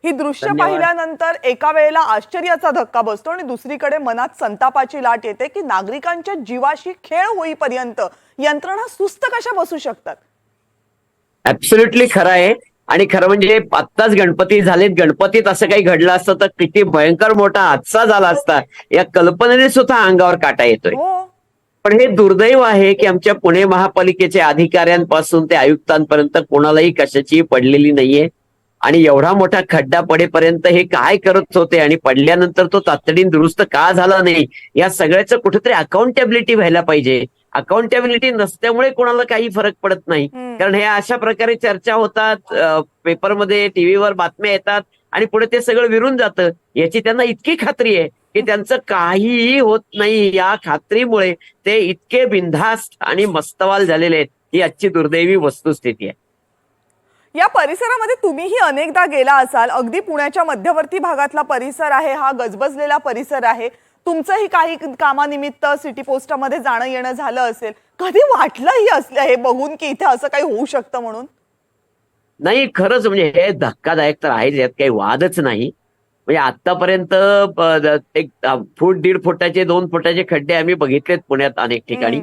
ही दृश्य धन्यवाद. पाहिल्यानंतर एका वेळेला आश्चर्याचा धक्का बसतो आणि दुसरीकडे मनात संतापाची लाट येते की नागरिकांच्या जीवाशी खेळ होईपर्यंत यंत्रणा सुस्त कशा बसू शकतात. ऍब्सोल्युटली खरं आहे. आणि खरं म्हणजे आत्ताच गणपती झालेत, गणपतीत असं काही घडलं असतं तर किती भयंकर मोठा हादसा झाला असता, या कल्पनेने सुद्धा अंगावर काटा येतोय. हो, पण हे दुर्दैव आहे की आमच्या पुणे महापालिकेच्या अधिकाऱ्यांपासून ते आयुक्तांपर्यंत कोणालाही कशाची पडलेली नाहीये. आणि एवढा मोठा खड्डा पडेपर्यंत हे काय करत होते आणि पडल्यानंतर तो तातडीने दुरुस्त का झाला नाही, या सगळ्याचं कुठेतरी अकाउंटेबिलिटी व्हायला पाहिजे. अकाउंटेबिलिटी नसल्यामुळे कोणाला काही फरक पडत नाही. कारण हे अशा प्रकारे चर्चा होतात, पेपरमध्ये टीव्हीवर बातम्या येतात आणि पुढे ते सगळं विरून जातं. याची त्यांना इतकी खात्री आहे की त्यांचं काहीही होत नाही. या खात्रीमुळे ते इतके बिनधास्त आणि मस्तवाल झालेले आहेत. ही आजची दुर्दैवी वस्तुस्थिती आहे. या परिसरामध्ये तुम्हीही अनेकदा गेला असाल. अगदी पुण्याच्या मध्यवर्ती भागातला परिसर आहे हा, गजबजलेला परिसर आहे. तुमचंही काही कामानिमित्त सिटी पोस्टामध्ये जाणं येणं झालं असेल. कधी वाटलंही असलं हे बघून की इथे असं काही होऊ शकतं म्हणून? नाही, खरंच म्हणजे हे धक्कादायक तर आहेच, यात काही वादच नाही. म्हणजे आतापर्यंत एक फूट 1.5 फुटाचे 2 फुटाचे खड्डे आम्ही बघितलेत पुण्यात अनेक ठिकाणी.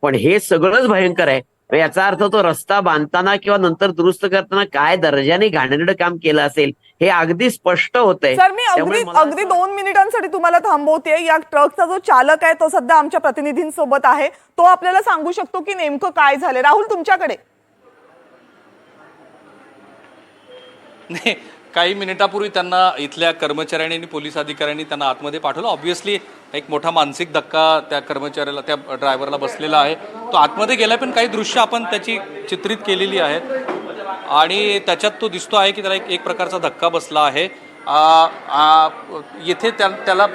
पण हे सगळंच भयंकर आहे. म्हणजे याचा अर्थ तो रस्ता बांधताना किंवा नंतर दुरुस्त करताना काय दर्जाने घाणेरडं काम केलं असेल हे अगदी स्पष्ट होतंय. सर, मी अगदी 2 मिनिटांसाठी तुम्हाला थांबवते. या ट्रकचा जो चालक आहे तो सध्या आमच्या प्रतिनिधींसोबत आहे. तो आपल्याला सांगू शकतो की नेमकं काय झालंय. राहुल, तुमच्याकडे. नाही, काही मिनिटापूर्वी त्यांना इथल्या कर्मचाऱ्यांनी आणि पोलीस अधिकाऱ्यांनी त्यांना आतमध्ये पाठवलं. ऑब्व्हियसली एक मोठा मानसिक धक्का त्या कर्मचाऱ्याला, त्या ड्रायव्हरला बसलेला आहे. तो आतमध्ये गेला, पण काही दृश्य आपण त्याची चित्रित केलेली आहेत आणि त्याच्यात तो दिसतो आहे की त्याला एक प्रकारचा धक्का बसला आहे. येथे त्याला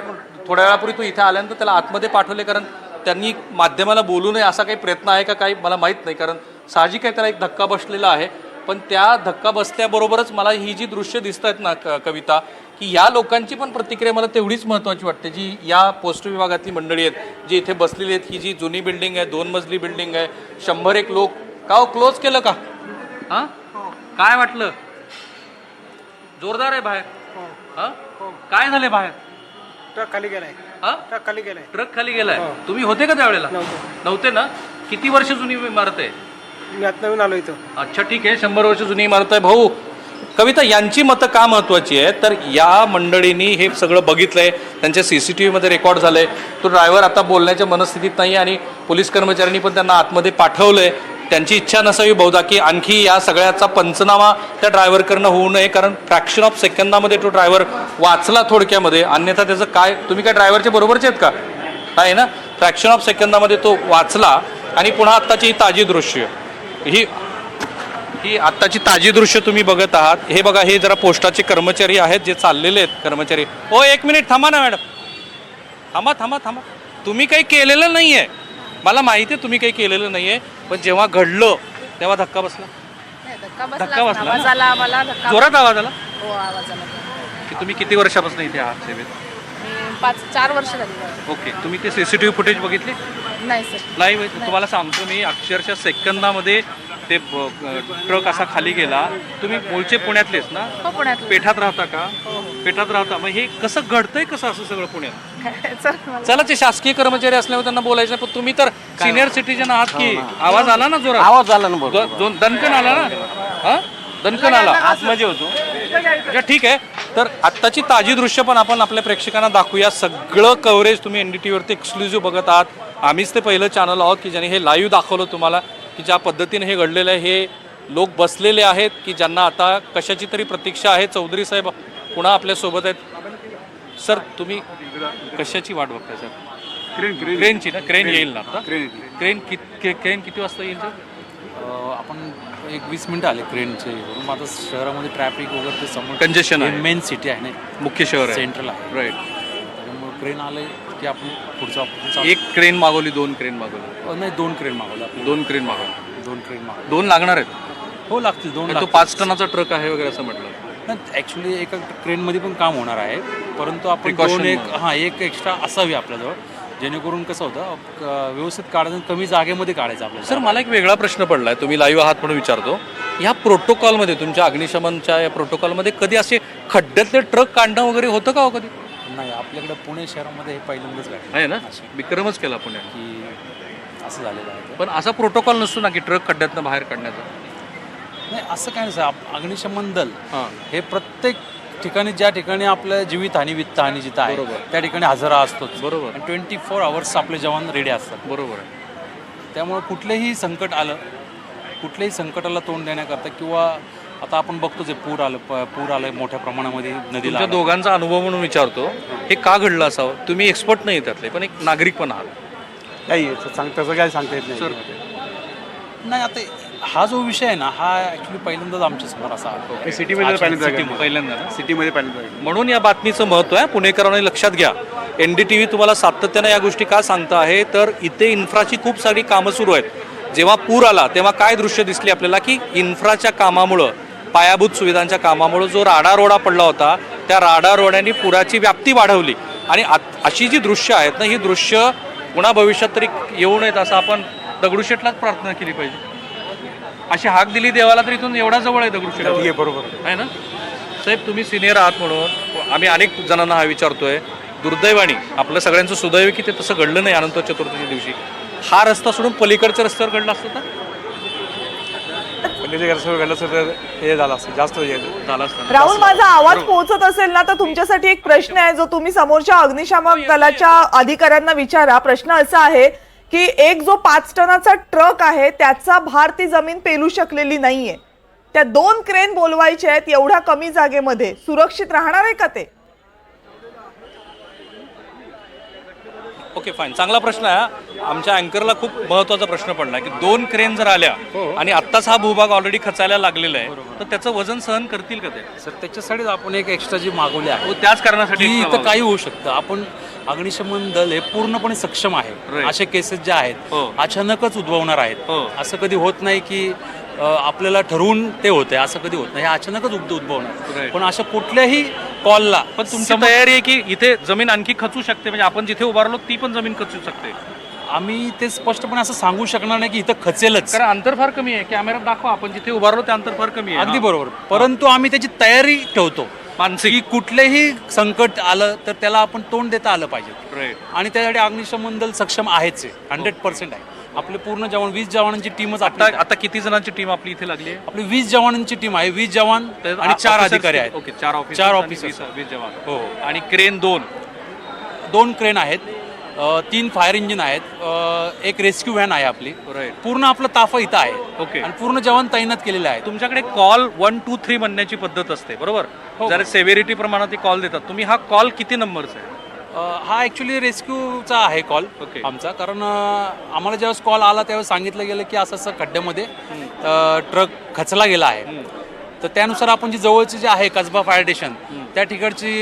थोड्या वेळापूर्वी तो इथे आल्यानंतर त्याला आतमध्ये पाठवले, कारण त्यांनी माध्यमाला बोलू नये असा काही प्रयत्न आहे का काही मला माहीत नाही. कारण साहजिक आहे त्याला एक धक्का बसलेला आहे. पण त्या धक्का बसल्याबरोबरच मला ही जी दृश्य दिसत आहेत ना कविता, की या लोकांची पण प्रतिक्रिया मला तेवढीच महत्त्वाची वाटते. जी या पोस्ट विभागातली मंडळी आहेत जी इथे बसलेली आहेत. ही जी जुनी बिल्डिंग आहे, 2 मजली बिल्डिंग आहे, 100 लोक. का हो, क्लोज केलं का? हां, काय वाटलं? जोरदार आहे बाहेर. हां, काय झालंय बाहेर? ट्रक खाली गेलाय. हां, ट्रक खाली गेलाय. ट्रक खाली गेलाय. तुम्ही होते का त्यावेळेला? नव्हते ना? किती वर्ष जुनी इमारत आहे? मी आता नवीन आलो इथं. अच्छा, ठीक आहे. 100 वर्ष जुनी इमारत आहे. भाऊ, कविता, यांची मतं का महत्वाची आहे? तर या मंडळींनी हे सगळं बघितलंय, त्यांच्या CCTV मध्ये रेकॉर्ड झालंय. तो ड्रायव्हर आता बोलण्याच्या मनस्थितीत नाही आणि पोलीस कर्मचाऱ्यांनी पण त्यांना आतमध्ये पाठवलंय. त्यांची इच्छा नसावी बहुधा की आणखी या सगळ्याचा पंचनामा त्या ड्रायव्हरकडनं होऊ नये, कारण फ्रॅक्शन ऑफ सेकंदामध्ये तो ड्रायव्हर वाचला थोडक्यामध्ये. अन्यथा त्याचं काय, तुम्ही काय ड्रायव्हरच्या बरोबरचे आहेत का? आहे ना? फ्रॅक्शन ऑफ सेकंदामध्ये तो वाचला. आणि पुन्हा आत्ताची ही ताजी दृश्य, ही आत्ताची ताजी दृश्य तुम्ही बघत आहात. हे बघा, हे जरा पोस्टाचे कर्मचारी आहेत जे चाललेले आहेत कर्मचारी. ओ, 1 मिनिट थांबा ना मॅडम. थांबा. तुम्ही काही केलेलं नाही आहे, मला माहिती आहे तुम्ही काही केलेलं नाही आहे. पण जेव्हा घडलं तेव्हा धक्का बसला. धक्का बसला, जोरात आवाज आला. हो, आवाज आला. की तुम्ही किती वर्षापासून इथे आहात सेवेत? 4 वर्ष झाली. ओके. तुम्ही ते CCTV फुटेज बघितली? नाही सर. लाईव्ह आहे. तुम्हाला सांगतो मी, अक्षरशः सेकंदामध्ये ते ट्रक असा खाली गेला. तुम्ही मूळचे पुण्यातलेच ना? हो, पुण्यात. पेठात राहता का? पेठात राहता. मग हे कसं घडतंय, कसं असं सगळं पुण्यात? चला, ते शासकीय कर्मचारी असल्यामुळे त्यांना बोलायचं, पण तुम्ही तर सिनियर सिटीजन आहात की. आवाज आला ना जोरात? आवाज आला ना. दणकन आला ना? हा, दणकन आला. आतमध्ये होतो. ठीक आहे. तर आत्ताची ताजी दृश्य पण आपण आपल्या प्रेक्षकांना दाखवूया. सगळं कव्हरेज तुम्ही NDTV वरती एक्सक्लुझिव्ह बघत आहात. आम्हीच ते पहिलं चॅनल आहोत की ज्याने हे लाईव्ह दाखवलं तुम्हाला, की ज्या पद्धतीने हे घडलेलं आहे. हे लोक बसलेले आहेत की ज्यांना आता कशाची तरी प्रतीक्षा आहे. चौधरी साहेब पुन्हा आपल्यासोबत आहेत. सर, तुम्ही कशाची वाट बघताय सर? क्रेनची ना? क्रेन येईल ना आता? क्रेन किती वाजता येईल सर? आपण 20 मिनिटं आले क्रेनचे. आता शहरामध्ये ट्रॅफिक वगैरे ते समोर कंजेशन आहे. मेन सिटी आहे ना, मुख्य शहर आहे, सेंट्रल आहे. राईट. त्यामुळे क्रेन आले की आपण पुढचा एक क्रेन मागवली, 2 क्रेन मागवली? नाही, 2 क्रेन मागवले आपण. 2 क्रेन मागवली. 2 क्रेन मागवले. 2 लागणार आहेत? हो, लागतील 2. तो 5 टनाचा ट्रक आहे वगैरे असं म्हटलं. ॲक्च्युली एका क्रेनमध्ये पण काम होणार आहे, परंतु आपण Precaution एक एक्स्ट्रा असावी आपल्याजवळ, जेणेकरून कसं होतं व्यवस्थित काढायचं, कमी जागेमध्ये काढायचं आपल्याला. सर मला एक वेगळा प्रश्न पडलाय, तुम्ही लाईव्ह आहात म्हणून विचारतो. ह्या प्रोटोकॉलमध्ये, तुमच्या अग्निशमनच्या या प्रोटोकॉलमध्ये कधी असे खड्ड्यातले ट्रक काढणं वगैरे होतं का हो कधी? नाही, आपल्याकडे पुणे शहरामध्ये हे पहिल्यांदाच घडलं आहे ना, विक्रमच केला पुण्यात. की असं झालेलं आहे. पण असा प्रोटोकॉल नसतो ना की ट्रक खड्ड्यातनं बाहेर काढण्याचा? नाही, असं काय नसतं. अग्निशमन दल हां. हे प्रत्येक ठिकाणी, ज्या ठिकाणी आपलं जीवितहानी वित्तहानी जिथं आहे बरोबर. त्या ठिकाणी हजर असतोच. बरोबर. आणि 24 आवर्स आपले जवान रेडी असतात. बरोबर आहे. त्यामुळे कुठलंही संकट आलं, कुठल्याही संकटाला तोंड देण्याकरता, किंवा आता आपण बघतो जे पूर आलं मोठ्या प्रमाणामध्ये नदीला तुमच्या आलं. दोघांचा अनुभव म्हणून विचारतो, हे का घडलं असावं? तुम्ही एक्सपर्ट नाही त्यातले, पण एक नागरिक पण आहात. काही तसं काय सांगता येत सर नाही, आता हा जो विषय आहे ना, हा ॲक्च्युली पहिल्यांदाच आमच्या समोर असा आला. सिटीमध्ये पहिल्यांदा ना? सिटीमध्ये पहिल्यांदा म्हणून या बातमीचं महत्त्व आहे, पुणेकरांनी लक्षात घ्या. NDTV तुम्हाला सातत्यानं या गोष्टी का सांगता आहे, तर इथे इन्फ्राची खूप सारी कामं सुरू आहेत. जेव्हा पूर आला तेव्हा काय दृश्य दिसली आपल्याला, की इन्फ्राच्या कामामुळं, पायाभूत सुविधांच्या कामामुळं जो राडारोडा पडला होता, त्या राडारोड्यांनी पुराची व्याप्ती वाढवली. आणि अशी जी दृश्य आहेत ना, ही दृश्य पुन्हा भविष्यात तरी येऊ नयेत असं आपण दगडूशेठलाच प्रार्थना केली पाहिजे. अशी हाक दिली देवाला, तर इथून एवढा जवळ आहे दगडूशेठ, बरोबर आहे ना साहेब? तुम्ही सिनियर आहात म्हणून आम्ही अनेक जणांना हा विचारतोय. दुर्दैवाने आपलं सगळ्यांचं सुदैव की ते तसं घडलं नाही. अनंत चतुर्थीच्या दिवशी हा रस्ता सोडून पलीकडच्या रस्त्यावर घडला असतं तर घडलं तर हे झालं असतं, जास्त झालं असतं. राहुल, माझा आवाज पोहोचत असेल ना, तर तुमच्यासाठी एक प्रश्न आहे जो तुम्ही समोरच्या अग्निशामक दलाच्या अधिकाऱ्यांना विचारा. प्रश्न असा आहे की एक जो 5 टनाचा ट्रक आहे त्याचा भार ती जमीन पेलू शकलेली नाहीये. त्या 2 क्रेन बोलवायच्या आहेत एवढ्या कमी जागेमध्ये, सुरक्षित राहणार आहे का ते? ओके फाईन, चांगला प्रश्न आहे. आमच्या अँकरला खूप महत्त्वाचा प्रश्न पडला की 2 क्रेन जर आल्या आणि आत्ताच हा भूभाग ऑलरेडी खचायला लागलेला आहे, तर त्याचं वजन सहन करतील का ते? सर, त्याच्यासाठीच आपण एक एक्स्ट्रा जी मागवली आहे, हो, त्याच कारणासाठी की इथं काही होऊ शकतं. आपण अग्निशमन दल हे पूर्णपणे सक्षम आहे. Right. असे केसेस ज्या आहेत हो. अचानकच उद्भवणार आहेत. हो. असं कधी होत नाही की आपल्याला ठरवून ते होते, असं कधी होत नाही. हे अचानकच उद्भवणार. Right. पण अशा कुठल्याही कॉलला पण तुमची तयारी आहे की इथे जमीन आणखी खचू शकते, म्हणजे आपण जिथे उभारलो ती पण जमीन खचू शकते? आम्ही ते स्पष्टपणे असं सांगू शकणार नाही की इथं खचेलच. कारण अंतर फार कमी आहे. कॅमेऱ्यात दाखवा, आपण जिथे उभारलो ते अंतर फार कमी आहे. अगदी बरोबर. परंतु आम्ही त्याची तयारी ठेवतो मानसिक. की कुठलेही संकट आलं तर त्याला आपण तोंड देता आलं पाहिजे. Right. आणि त्यासाठी अग्निशमन दल सक्षम आहेच आहे, 100% आहे. आपले पूर्ण जवान, 20 जवानांची टीमच आता किती जणांची टीम आपली इथे लागली आहे? आपली 20 जवानांची टीम आहे. 20 जवान आणि 4 अधिकारी आहेत. Okay, 4 4 officers, officers. 20 जवान. हो. आणि क्रेन 2 क्रेन आहेत, 3 फायर इंजिन आहेत, एक रेस्क्यू व्हॅन आहे आपली. Right. पूर्ण आपला ताफा इथं आहे. ओके. आणि पूर्ण जवान तैनात केलेले आहेत. तुमच्याकडे कॉल 1, 2, 3 म्हणण्याची पद्धत असते, बरोबर? हो. जर सेव्हिरिटी प्रमाणात कॉल देतात तुम्ही, हा कॉल किती नंबरचा आहे? हा ॲक्च्युली रेस्क्यूचा आहे कॉल ओके. आमचा. कारण आम्हाला ज्यावेळेस कॉल आला त्यावेळेस सांगितलं गेलं की असं असं खड्ड्यामध्ये ट्रक खचला गेला आहे. तर त्यानुसार आपण जी जवळची जी आहे कसबा फायर स्टेशन, त्या ठिकाणची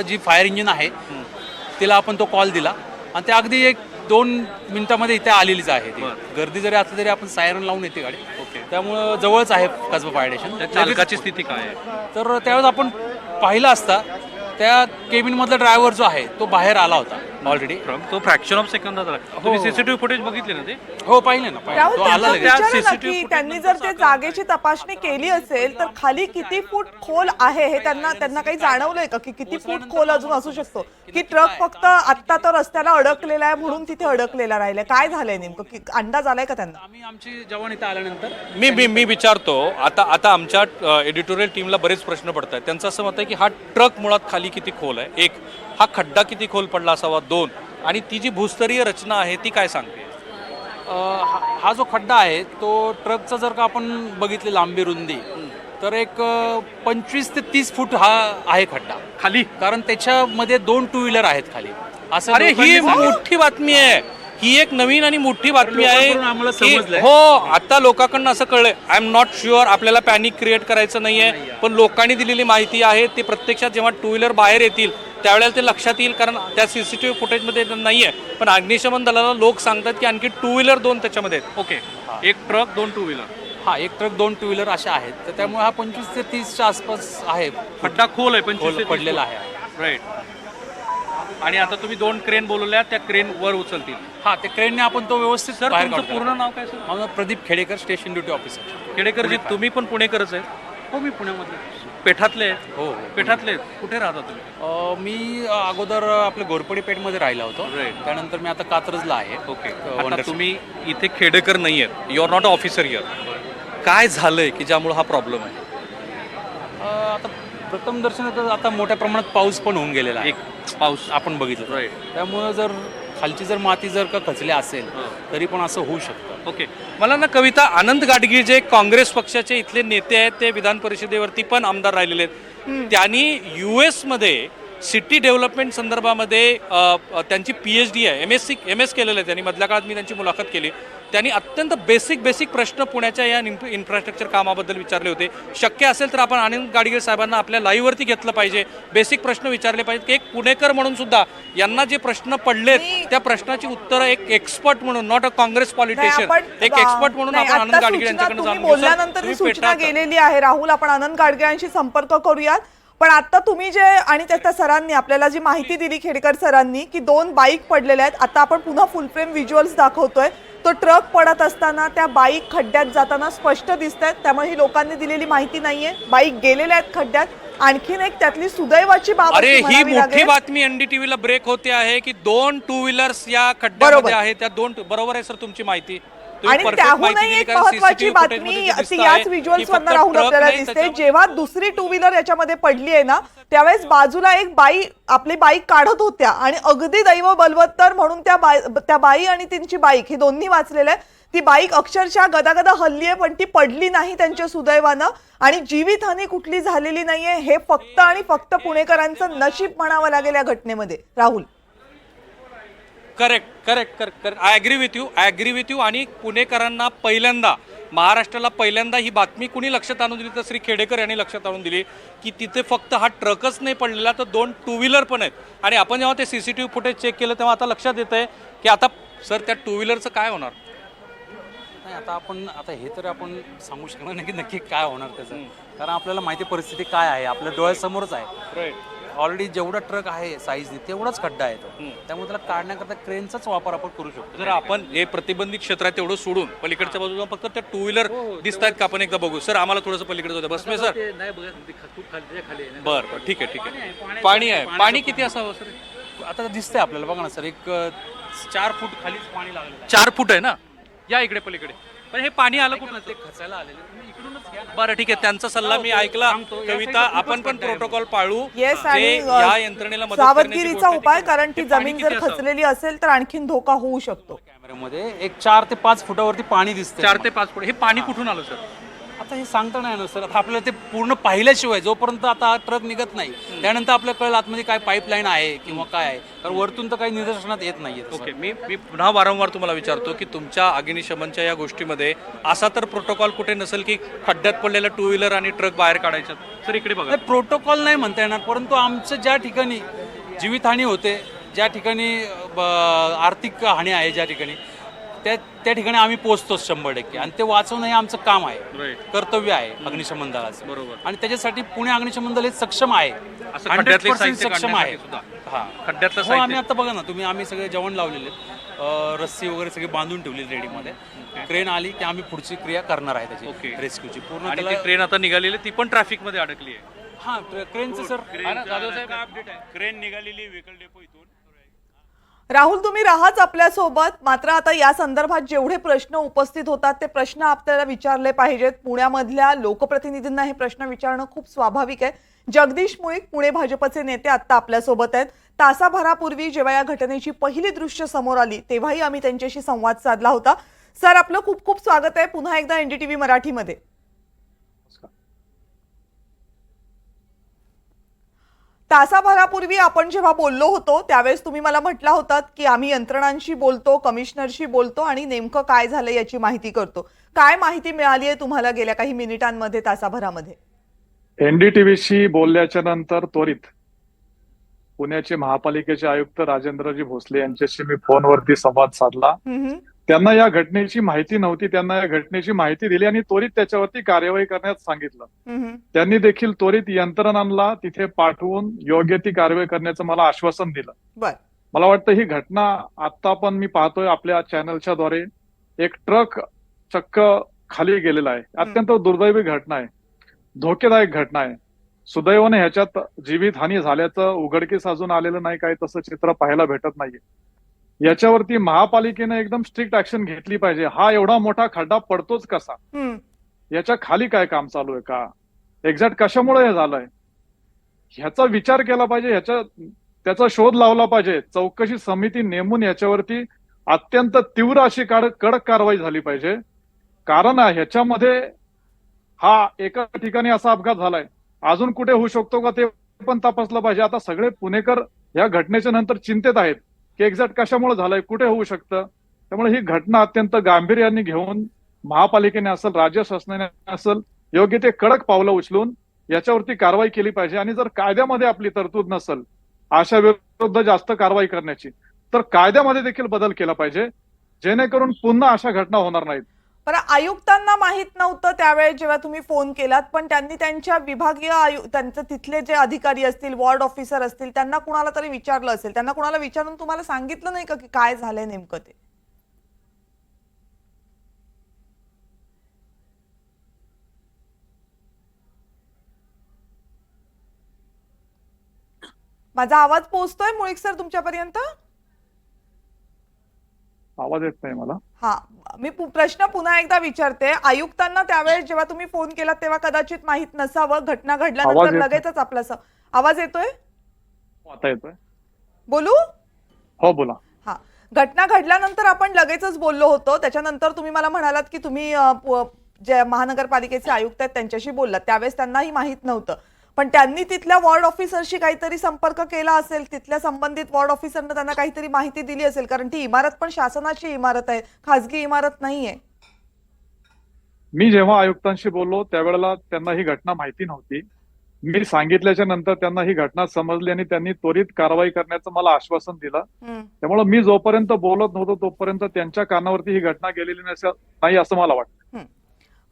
जी फायर इंजिन आहे तिला आपण तो कॉल दिला आणि ते अगदी 1-2 मिनिटामध्ये इथे आलेलीच आहे. ती गर्दी जरी असली तरी आपण सायरन लावून येते गाडी. ओके. त्यामुळं जवळच आहे कसबा फायर त्या स्टेशन. चालकाची स्थिती काय आहे? तर त्यावेळेस आपण पाहिलं असता त्या केबिनमधला ड्रायव्हर जो आहे तो बाहेर आला होता ऑलरेडी. तो फ्रॅक्शन ऑफ सेकंदात झाला. तुम्ही सीसीटीव्ही फुटेज बघितले ना ते? हो, पाहिले ना. राहुल, तो आला त्यांना लगेच. विचारा ना CCTV की त्यांनी जर ते जागेची तपासणी केली असेल तर खाली किती फूट खोल आहे हे त्यांना काही जाणवलंय का, की किती फूट खोल अजून असू शकतो, की ट्रक फक्त आत्ता तर रस्त्याला अडकलेला आहे म्हणून तिथे अडकलेला राहिलाय? काय झालंय नेमकं, की अंदाज आलाय का त्यांना? आम्ही आमची जवान इथे आल्यानंतर मी विचारतो. आता आमच्या एडिटोरियल टीमला बरेच प्रश्न पडत आहेत. त्यांचं असं मत आहे की हा ट्रक मुळात खाली किती खोल आहे, 1, हा खड्डा किती खोल पडला असावा, 2, आणि ती जी भूस्तरीय रचना आहे ती काय सांगते? हा जो खड्डा आहे तो ट्रकचा जर का आपण बघितली लांबी रुंदी तर एक 25 ते 30 फूट हा आहे खड्डा खाली. कारण त्याच्यामध्ये 2 टू व्हीलर आहेत खाली. असं अरे ही लोकांनी सांगितलं. मोठी बातमी आहे, ही एक नवीन आणि मोठी बातमी आहे लोकांकडून आम्हाला की समजलंय. हो, आता लोकांकडून असं कळलंय. आय एम नॉट शुअर, आपल्याला पॅनिक क्रिएट करायचं नाहीये, पण लोकांनी दिलेली माहिती आहे ती प्रत्यक्षात जेव्हा 2 व्हीलर बाहेर येतील त्यावेळेला ते लक्षात येईल. कारण त्या सीसीटीव्ही फुटेजमध्ये नाहीये, पण अग्निशमन दलाला लोक सांगतात की आणखी 2 व्हीलर 2 त्याच्यामध्ये आहेत. Okay, 1 truck 2 two wheeler. हा, 1 ट्रक 2 टू व्हीलर अशा आहेत. तर त्यामुळे हा 25 ते 30च्या आसपास आहे. खड्डा खोल आहे, 25 ते 30 पडलेला आहे. राईट. आणि आता तुम्ही 2 क्रेन बोलवल्या, त्या क्रेन वर उचलतील. हा, ते क्रेनने आपण तो व्यवस्थित सर बाहेर तुमचं काढतो. पूर्ण नाव काय सर? माझं Pradeep Khedekar, station duty officer. खेडेकरजी, तुम्ही पण पुणेकरच आहेत? हो, मी पुण्यामधले. पेठातले आहेत? हो, पेठातले आहेत. कुठे राहता तुम्ही? मी अगोदर आपल्या घोरपडी पेठमध्ये राहिला होतो. Right. त्यानंतर मी आता कात्रजला आहे. ओके. वंडर आता तुम्ही इथे खेडेकर नाही आहेत, you are not officer here. काय झालंय की ज्यामुळे हा प्रॉब्लेम आहे? आता प्रथम दर्शनात आता मोठ्या प्रमाणात पाऊस पण होऊन गेलेला आहे. एक पाऊस आपण बघितलं राईट. त्यामुळे जर खालची जर माती जर का खचली असेल तरी पण असं होऊ शकतं. ओके. मला ना कविता, आनंद गाडगीळ जे काँग्रेस पक्षाचे इथले नेते आहेत, ते विधान परिषदेवरती पण आमदार राहिलेले आहेत. त्यांनी US मध्ये सिटी डेव्हलपमेंट संदर्भामध्ये त्यांची PhD आहे, MS केलेलं आहे त्यांनी. मधल्या काळात मी त्यांची मुलाखत केली. त्यांनी अत्यंत बेसिक प्रश्न पुण्याच्या या इन्फ्रास्ट्रक्चर कामाबद्दल विचारले होते. शक्य असेल तर आपण आनंद गाडगीळ साहेबांना आपल्या लाईव्हवरती घेतलं पाहिजे, बेसिक प्रश्न विचारले पाहिजेत की एक पुणेकर म्हणून सुद्धा यांना जे प्रश्न पडलेत त्या प्रश्नाची उत्तरं एक एक्सपर्ट म्हणून, नॉट अ काँग्रेस पॉलिटिशियन, एक एक्सपर्ट म्हणून आपण आनंद गाडगीळ यांच्याकडे जाणून घेऊ. बोलल्यानंतर ही सूचना गेलेली आहे राहुल. आपण आनंद गाडगीळांशी संपर्क करूयात. पण आता तुम्ही जे आणि त्या सरांनी आपल्याला जी माहिती दिली, खेडेकर सरांनी, की 2 बाईक पडलेल्या आहेत. आता आपण पुन्हा फुल फ्रेम व्हिज्युअल्स दाखवतोय. तो ट्रक पडत असताना त्या बाईक खड्ड्यात जाताना स्पष्ट दिसत आहेत. त्यामुळे ही लोकांनी दिलेली माहिती नाहीये. बाईक गेलेल्या आहेत खड्ड्यात. आणखीन एक त्यातली सुदैवाची बाब अरे, ही म्हणावी मोठी लागेल. बातमी NDTV ला ब्रेक होते आहे की 2 टू व्हीलर्स या खड्ड्यामध्ये आहेत. त्या 2 बरोबर आहे सर तुमची माहिती. तुम्ही आणि perfect माहिती त्याहूनही दिली, एक कारण महत्वाची CCTV बातमी footage मध्ये ती दिसतं याच आहे की व्हिज्युअल्स फक्त मधनं राहुल truck आपल्याला नाही, दिसते. त्याच्यामध्ये- जेव्हा दुसरी 2 व्हीलर याच्यामध्ये पडली आहे ना, त्यावेळेस बाजूला एक बाई आपली बाईक काढत होत्या आणि अगदी दैव बलवत्तर म्हणून त्या बाई आणि त्यांची बाईक हे दोन्ही वाचलेले आहे. ती बाईक अक्षरशः गदागदा हल्ली आहे, पण ती पडली नाही त्यांच्या सुदैवानं. आणि जीवितहानी कुठली झालेली नाहीये. हे फक्त आणि फक्त पुणेकरांचं नशीब म्हणावं लागेल या घटनेमध्ये Rahul. Correct. I agree with you. आणि पुणेकरांना पहिल्यांदा, महाराष्ट्राला पहिल्यांदा ही बातमी कुणी लक्षात आणून दिली तर श्री खेडेकर यांनी लक्षात आणून दिली की तिथे फक्त हा ट्रकच नाही पडलेला, तर 2 टू व्हीलर पण आहेत. आणि आपण जेव्हा ते CCTV फुटेज चेक केलं तेव्हा आता लक्षात येत आहे की आता सर त्या 2 व्हीलरचं काय होणार? नाही, आता हे तर आपण सांगू शकणार नाही की नक्की काय होणार त्याचं. कारण आपल्याला माहिती परिस्थिती काय आहे, आपल्या डोळ्यासमोरच आहे. ऑलरेडी जेवढा ट्रक आहे साईजने तेवढाच खड्डा आहे तो. त्यामुळे त्याला काढण्याकरता क्रेनचाच वापर आपण करू शकतो. जर आपण हे प्रतिबंधित क्षेत्र आहे तेवढं सोडून पलीकडच्या बाजूला फक्त त्या 2 व्हीलर दिसत आहेत का, आपण एकदा बघू. सर आम्हाला थोडंसं पलीकडे जाऊ द्या. बसमे सर. बरं, ठीक आहे. पाणी आहे. पाणी किती असावं सर? आता दिसतंय आपल्याला, बघा ना सर, एक 4 फूट खालीच पाणी लागलेलं आहे. 4 फूट आहे ना? या इकडे पलीकडे. पण हे पाणी आलं कुठं? ते खचायला आलेले, तुम्ही इकडूनच घ्या ना. बरं, ठीक आहे. त्यांचा सल्ला मी ऐकला. कविता, आपण पण प्रोटोकॉल पाळू. येस, जे आणि या यंत्रणेला मदत करण्याची सावधगिरीचा गोष्ट उपाय, आहे. कारण ती हे पाणी जमीन किती जर असावं? खचलेली असेल तर आणखीन धोका होऊ शकतो. कॅमेऱ्यामध्ये एक 4 ते 5 फुटावरती पाणी दिसतं. 4 ते 5 फूट. हे पाणी कुठून आलं सर? आता हे सांगता नाही ना सर. आता आपल्याला ते पूर्ण पाहिल्याशिवाय, जोपर्यंत आता ट्रक निघत नाही त्यानंतर आपल्याला कळलं आतमध्ये काय पाईपलाईन आहे किंवा काय आहे. कारण वरतून तर काही निदर्शनात येत नाहीये. ओके. मी पुन्हा वारंवार तुम्हाला विचारतो की तुमच्या अग्निशमनच्या या गोष्टीमध्ये असा तर प्रोटोकॉल कुठे नसेल की खड्ड्यात पडलेला 2 व्हीलर आणि ट्रक बाहेर काढायचं? सर इकडे बघा. प्रोटोकॉल नाही म्हणता येणार, परंतु आमचं ज्या ठिकाणी जीवितहानी होते, ज्या ठिकाणी आर्थिक हानी आहे, ज्या ठिकाणी त्या ठिकाणी आम्ही पोहोचतो 100%. आणि ते वाचवणं हे आमचं काम आहे, कर्तव्य आहे अग्निशमन दलाचं. बरोबर. आणि त्याच्यासाठी पुणे अग्निशमन दल हे सक्षम आहे, असं खड्ड्यातले 100% साहित्य सक्षम आहे. काढण्यासाठी सुद्धा. हा, खड्ड्यातलं हो, आम्ही साहित्य. आता बघा ना, आम्ही सगळे जेवण लावलेले आहेत, रस्सी वगैरे सगळे बांधून ठेवली रेडीमध्ये. ट्रेन आली की आम्ही पुढची क्रिया करणार आहे त्याची, ओके. रेस्क्यूची पूर्ण. आणि त्याला ती ट्रेन आता निघालेली, ती पण ट्रॅफिक मध्ये अडकली आहे. हा, क्रेनचं सर अपडेट आहे. क्रेन निघालेली व्हेकल डेपो इथून. राहुल, तुम्ही राहाच आपल्यासोबत. मात्र आता या संदर्भात जेवढे प्रश्न उपस्थित होतात ते प्रश्न आपल्याला विचारले पाहिजेत. पुण्यामधल्या लोकप्रतिनिधींना हे प्रश्न विचारणं खूप स्वाभाविक आहे. जगदीश मुळीक, पुणे भाजपचे नेते, आता आपल्यासोबत आहेत. तासाभरापूर्वी जेव्हा या घटनेची पहिली दृश्य समोर आली तेव्हाही आम्ही त्यांच्याशी संवाद साधला होता. सर, आपलं खूप खूप स्वागत आहे पुन्हा एकदा NDTV मराठीमध्ये. तासाभरापूर्वी आपण जेव्हा बोललो होतो त्यावेळेस तुम्ही मला म्हटला होतात की आम्ही यंत्रणांशी बोलतो, कमिशनरशी बोलतो आणि नेमकं काय झालं याची माहिती करतो. काय माहिती मिळाली आहे तुम्हाला गेल्या काही मिनिटांमध्ये, तासाभरामध्ये? NDTVशी बोलल्याच्या नंतर त्वरित पुण्याचे महापालिकेचे आयुक्त राजेंद्रजी भोसले यांच्याशी मी फोनवरती संवाद साधला. त्यांना या घटनेची माहिती नव्हती, त्यांना या घटनेची माहिती दिली आणि त्वरित त्याच्यावरती कार्यवाही करण्यास सांगितलं. हम्म. त्यांनी देखील त्वरित यंत्रणांना तिथे पाठवून योग्य ती कारवाई करण्याचं मला आश्वासन दिलं. बर. मला वाटतं ही घटना आता पण मी पाहतोय आपल्या चॅनलच्या द्वारे, एक ट्रक चक्क खाली गेलेला आहे. अत्यंत दुर्दैवी घटना आहे, धोकेदायक घटना आहे. सुदैवाने ह्याच्यात जीवितहानी झाल्याचं उघडकीस अजून आलेलं नाही, काही तसं चित्र पाहायला भेटत नाहीये. याच्यावरती महापालिकेनं एकदम स्ट्रिक्ट ऍक्शन घेतली पाहिजे. हा एवढा मोठा खड्डा पडतोच कसा, याच्या खाली काय काम चालू आहे का, एक्झॅक्ट कशामुळे हे झालंय, ह्याचा विचार केला पाहिजे, त्याचा शोध लावला पाहिजे. चौकशी समिती नेमून याच्यावरती अत्यंत तीव्र अशी कडक कारवाई झाली पाहिजे. कारण ह्याच्यामध्ये हा एका ठिकाणी असा अपघात झालाय, अजून कुठे होऊ शकतो का ते पण तपासलं पाहिजे. आता सगळे पुणेकर या घटनेच्या नंतर चिंतेत आहेत की एक्झॅक्ट कशामुळे झालंय, कुठे होऊ शकतं. त्यामुळे ही घटना अत्यंत गांभीर्याने घेऊन महापालिकेने असेल, राज्य शासनाने असेल, योग्य ते कडक पावलं उचलून याच्यावरती कारवाई केली पाहिजे. आणि जर कायद्यामध्ये आपली तरतूद नसेल अशा विरुद्ध जास्त कारवाई करण्याची, तर कायद्यामध्ये देखील बदल केला पाहिजे, जेणेकरून पुन्हा अशा घटना होणार नाहीत. बरं, आयुक्तांना माहित नव्हतं त्यावेळेस जेव्हा तुम्ही फोन केलात, पण त्यांनी त्यांच्या विभागीय त्यांचे तिथले जे अधिकारी असतील, वॉर्ड ऑफिसर असतील, त्यांना कुणाला तरी विचारलं असेल, त्यांना कुणाला विचारून तुम्हाला सांगितलं नाही का की काय झालंय नेमकं ते? माझा आवाज पोहोचतोय मुळीक सर तुमच्यापर्यंत? आवाज येत नाही मला. हा, मी प्रश्न पुन्हा एकदा विचारते. आयुक्तांना त्यावेळेस जेव्हा तुम्ही फोन केला तेव्हा कदाचित माहित नसावं, घटना घडल्यानंतर लगेचच आपला आवाज येतोय? आता येतोय, बोलू? हो बोला. हा, घटना घडल्यानंतर आपण लगेचच बोललो होतो. त्याच्यानंतर तुम्ही मला म्हणालात की तुम्ही जे महानगरपालिकेचे आयुक्त आहेत त्यांच्याशी बोललात, त्यावेळेस त्यांनाही माहित नव्हतं, पण त्यांनी तिथल्या वॉर्ड ऑफिसरशी काहीतरी संपर्क केला असेल, तिथल्या संबंधित वॉर्ड ऑफिसरनं त्यांना काहीतरी माहिती दिली असेल, कारण ती इमारत पण शासनाची इमारत आहे, खासगी इमारत नाहीये. मी जेव्हा आयुक्तांशी बोललो त्यावेळेला त्यांना ही घटना माहिती नव्हती. मी सांगितल्याच्या नंतर त्यांना ही घटना समजली आणि त्यांनी त्वरित कारवाई करण्याचं मला आश्वासन दिलं. त्यामुळे मी जोपर्यंत बोलत नव्हतो तोपर्यंत त्यांच्या कानावरती ही घटना गेलेली नाही असं मला वाटतं.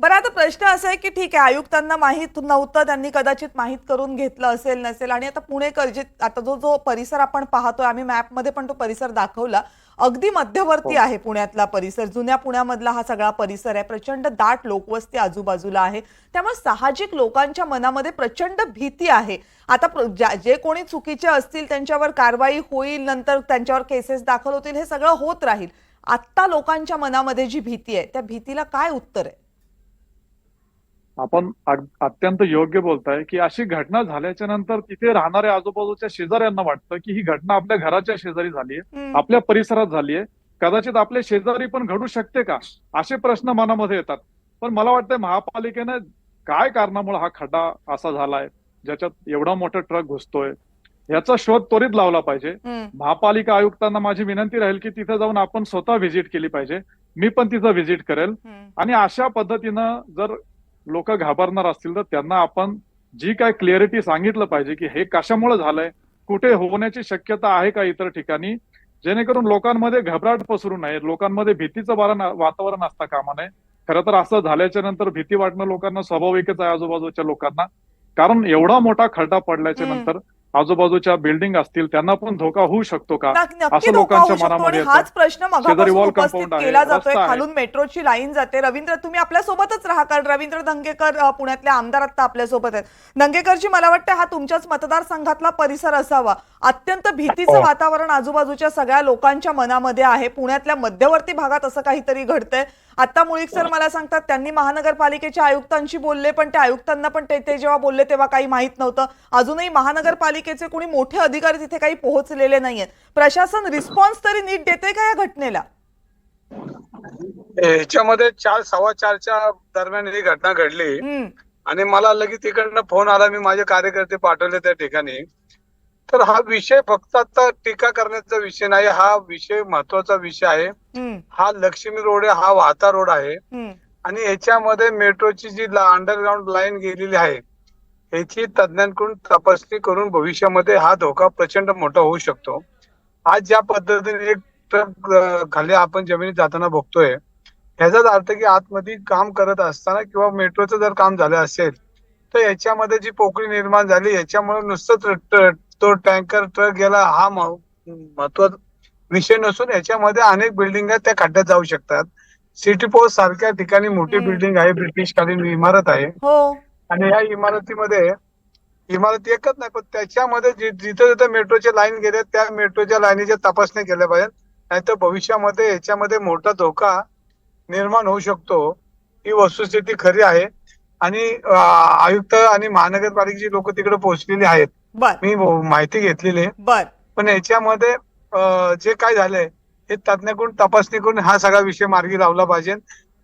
बरं, आता प्रश्न असा आहे की ठीक आहे, आयुक्तांना माहित नव्हतं, त्यांनी कदाचित माहित करून घेतलं असेल नसेल, आणि आता पुणेकर जे आता जो परिसर आपण पाहतोय, आम्ही मॅपमध्ये पण तो परिसर दाखवला, अगदी मध्यवर्ती आहे पुण्यातला परिसर, जुन्या पुण्यामधला हा सगळा परिसर आहे, प्रचंड दाट लोकवस्ती आजूबाजूला आहे, त्यामुळे साहजिक लोकांच्या मनामध्ये प्रचंड भीती आहे. आता जे कोणी चुकीचे असतील त्यांच्यावर कारवाई होईल, नंतर त्यांच्यावर केसेस दाखल होतील, हे सगळं होत राहील. आत्ता लोकांच्या मनामध्ये जी भीती आहे त्या भीतीला काय उत्तर आहे? आपण अत्यंत योग्य बोलताय की अशी घटना झाल्याच्या नंतर तिथे राहणाऱ्या आजूबाजूच्या शेजाऱ्यांना वाटतं की ही घटना आपल्या घराच्या शेजारी झालीये, आपल्या परिसरात झालीये, कदाचित आपल्या शेजारी पण घडू शकते का, असे प्रश्न मनामध्ये येतात. पण मला वाटतंय महापालिकेने काय कारणामुळे हा खड्डा असा झालाय, ज्याच्यात एवढा मोठा ट्रक घुसतोय, याचा शोध त्वरित लावला पाहिजे. महापालिका आयुक्तांना माझी विनंती राहील की तिथे जाऊन आपण स्वतः व्हिजिट केली पाहिजे. मी पण तिथं व्हिजिट करेल. आणि अशा पद्धतीनं जर लोक घाबरणार असतील तर त्यांना आपण जी काय क्लिअरिटी सांगितलं पाहिजे की हे कशामुळे झालंय, कुठे होण्याची शक्यता आहे का इतर ठिकाणी, जेणेकरून लोकांमध्ये घबराट पसरू नये, लोकांमध्ये भीतीचं वातावरण असता कामा नये. खरं तर असं झाल्याच्या नंतर भीती वाटणं लोकांना स्वाभाविकच आहे आजूबाजूच्या लोकांना, कारण एवढा मोठा खड्डा पडल्याच्या नंतर आजूबाजूच्या बिल्डिंग असतील त्यांना पण धोका होऊ शकतो का, असं लोकांच्या मनामध्ये हाच प्रश्न मगापासून उपस्थित केला जातोय. आहे. खालून मेट्रोची लाईन जाते. रवींद्र, तुम्ही आपल्यासोबतच राहा, कारण रवींद्र धंगेकर पुण्यातले आमदार आता आपल्यासोबत आहेत. धंगेकरजी, मला वाटतं हा तुमच्याच मतदारसंघातला परिसर असावा. अत्यंत भीतीचं वातावरण आजूबाजूच्या सगळ्या लोकांच्या मनामध्ये आहे. पुण्यातल्या मध्यवर्ती भागात असं काहीतरी घडतंय. आता मुळीक सर मला सांगतात त्यांनी महानगरपालिकेच्या आयुक्तांशी बोलले, पण त्या आयुक्तांना पण ते जेव्हा बोलले तेव्हा काही माहित नव्हतं. अजूनही महानगरपालिकेचे कोणी मोठे अधिकारी तिथे काही पोहोचलेले नाहीयेत. प्रशासन रिस्पॉन्स तरी नीट देते का या घटनेला? ह्याच्यामध्ये 4:15च्या दरम्यान ही घटना घडली आणि मला लगेच तिकडनं फोन आला. मी माझे कार्यकर्ते पाठवले त्या ठिकाणी. तर हा विषय फक्त आता टीका करण्याचा विषय नाही, हा विषय महत्वाचा विषय आहे. हा लक्ष्मी रोड आहे, हा वाहता रोड आहे आणि याच्यामध्ये मेट्रोची जी अंडरग्राऊंड लाईन गेलेली आहे याची तज्ञांकडून तपासणी करून भविष्यामध्ये हा धोका प्रचंड मोठा होऊ शकतो. आज ज्या पद्धतीने एक ट्रक खाली आपण जमिनीत जाताना बघतोय, ह्याचाच अर्थ की आतमध्ये काम करत असताना किंवा मेट्रोचं जर काम झालं असेल तर याच्यामध्ये जी पोकळी निर्माण झाली याच्यामुळे नुसतं तो टँकर ट्रक गेला हा महत्वाचा विषय नसून याच्यामध्ये अनेक बिल्डिंग त्या खड्ड्यात जाऊ शकतात. सिटी पोस्ट सारख्या ठिकाणी मोठी बिल्डिंग आहे, ब्रिटिश कालीन इमारत आहे हो आणि या इमारतीमध्ये इमारत एकच नाही पण त्याच्यामध्ये जिथं जिथं मेट्रोच्या लाईन गेल्या त्या मेट्रोच्या लाईनीच्या तपासण्या केल्या पाहिजेत, नाहीतर भविष्यामध्ये याच्यामध्ये मोठा धोका निर्माण होऊ शकतो. ही वस्तुस्थिती खरी आहे आणि आयुक्त आणि महानगरपालिकेची लोक तिकडे पोहोचलेली आहेत, बर मी माहिती घेतलेली आहे. बर पण याच्यामध्ये जे काय झालंय हे तज्ञाकडून तपासणी करून हा सगळा विषय मार्गी लावला पाहिजे.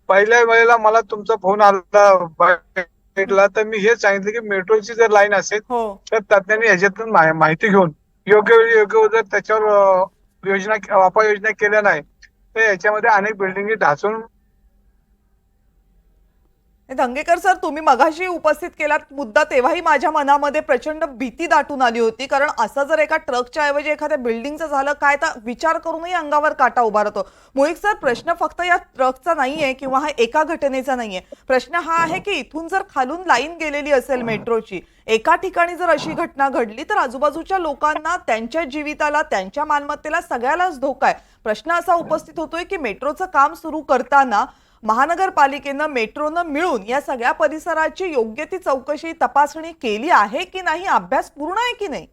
पहिल्या वेळेला मला तुमचा फोन आला तर मी हेच सांगितलं की मेट्रोची जर लाईन असेल हो तर तज्ञांनी ह्याच्यातून माहिती घेऊन योग्य वेळी योग्य जर त्याच्यावर उपाययोजना केल्या नाही तर याच्यामध्ये अनेक बिल्डिंगी ढासून. धंगेकर सर, तुम्ही मगाशी उपस्थित केलात मुद्दा तेव्हाही माझ्या मनामध्ये प्रचंड भीती दाटून आली होती, कारण असं जर एका ट्रकच्या ऐवजी एखाद्या बिल्डिंगचं झालं काय तर विचार करूनही अंगावर काटा उभा राहतो. मुळीक सर, प्रश्न फक्त या ट्रकचा नाहीये किंवा हा एका घटनेचा नाहीये. प्रश्न हा आहे की इथून जर खालून लाईन गेलेली असेल मेट्रोची, एका ठिकाणी जर अशी घटना घडली तर आजूबाजूच्या लोकांना, त्यांच्या जीविताला, त्यांच्या मालमत्तेला सगळ्यालाच धोका आहे. प्रश्न असा उपस्थित होतोय की मेट्रोचं काम सुरू करताना महानगरपालिकेनं मेट्रोनं मिळून या सगळ्या परिसराची योग्य ती चौकशी तपासणी केली आहे की नाही, अभ्यास पूर्ण आहे की नाही?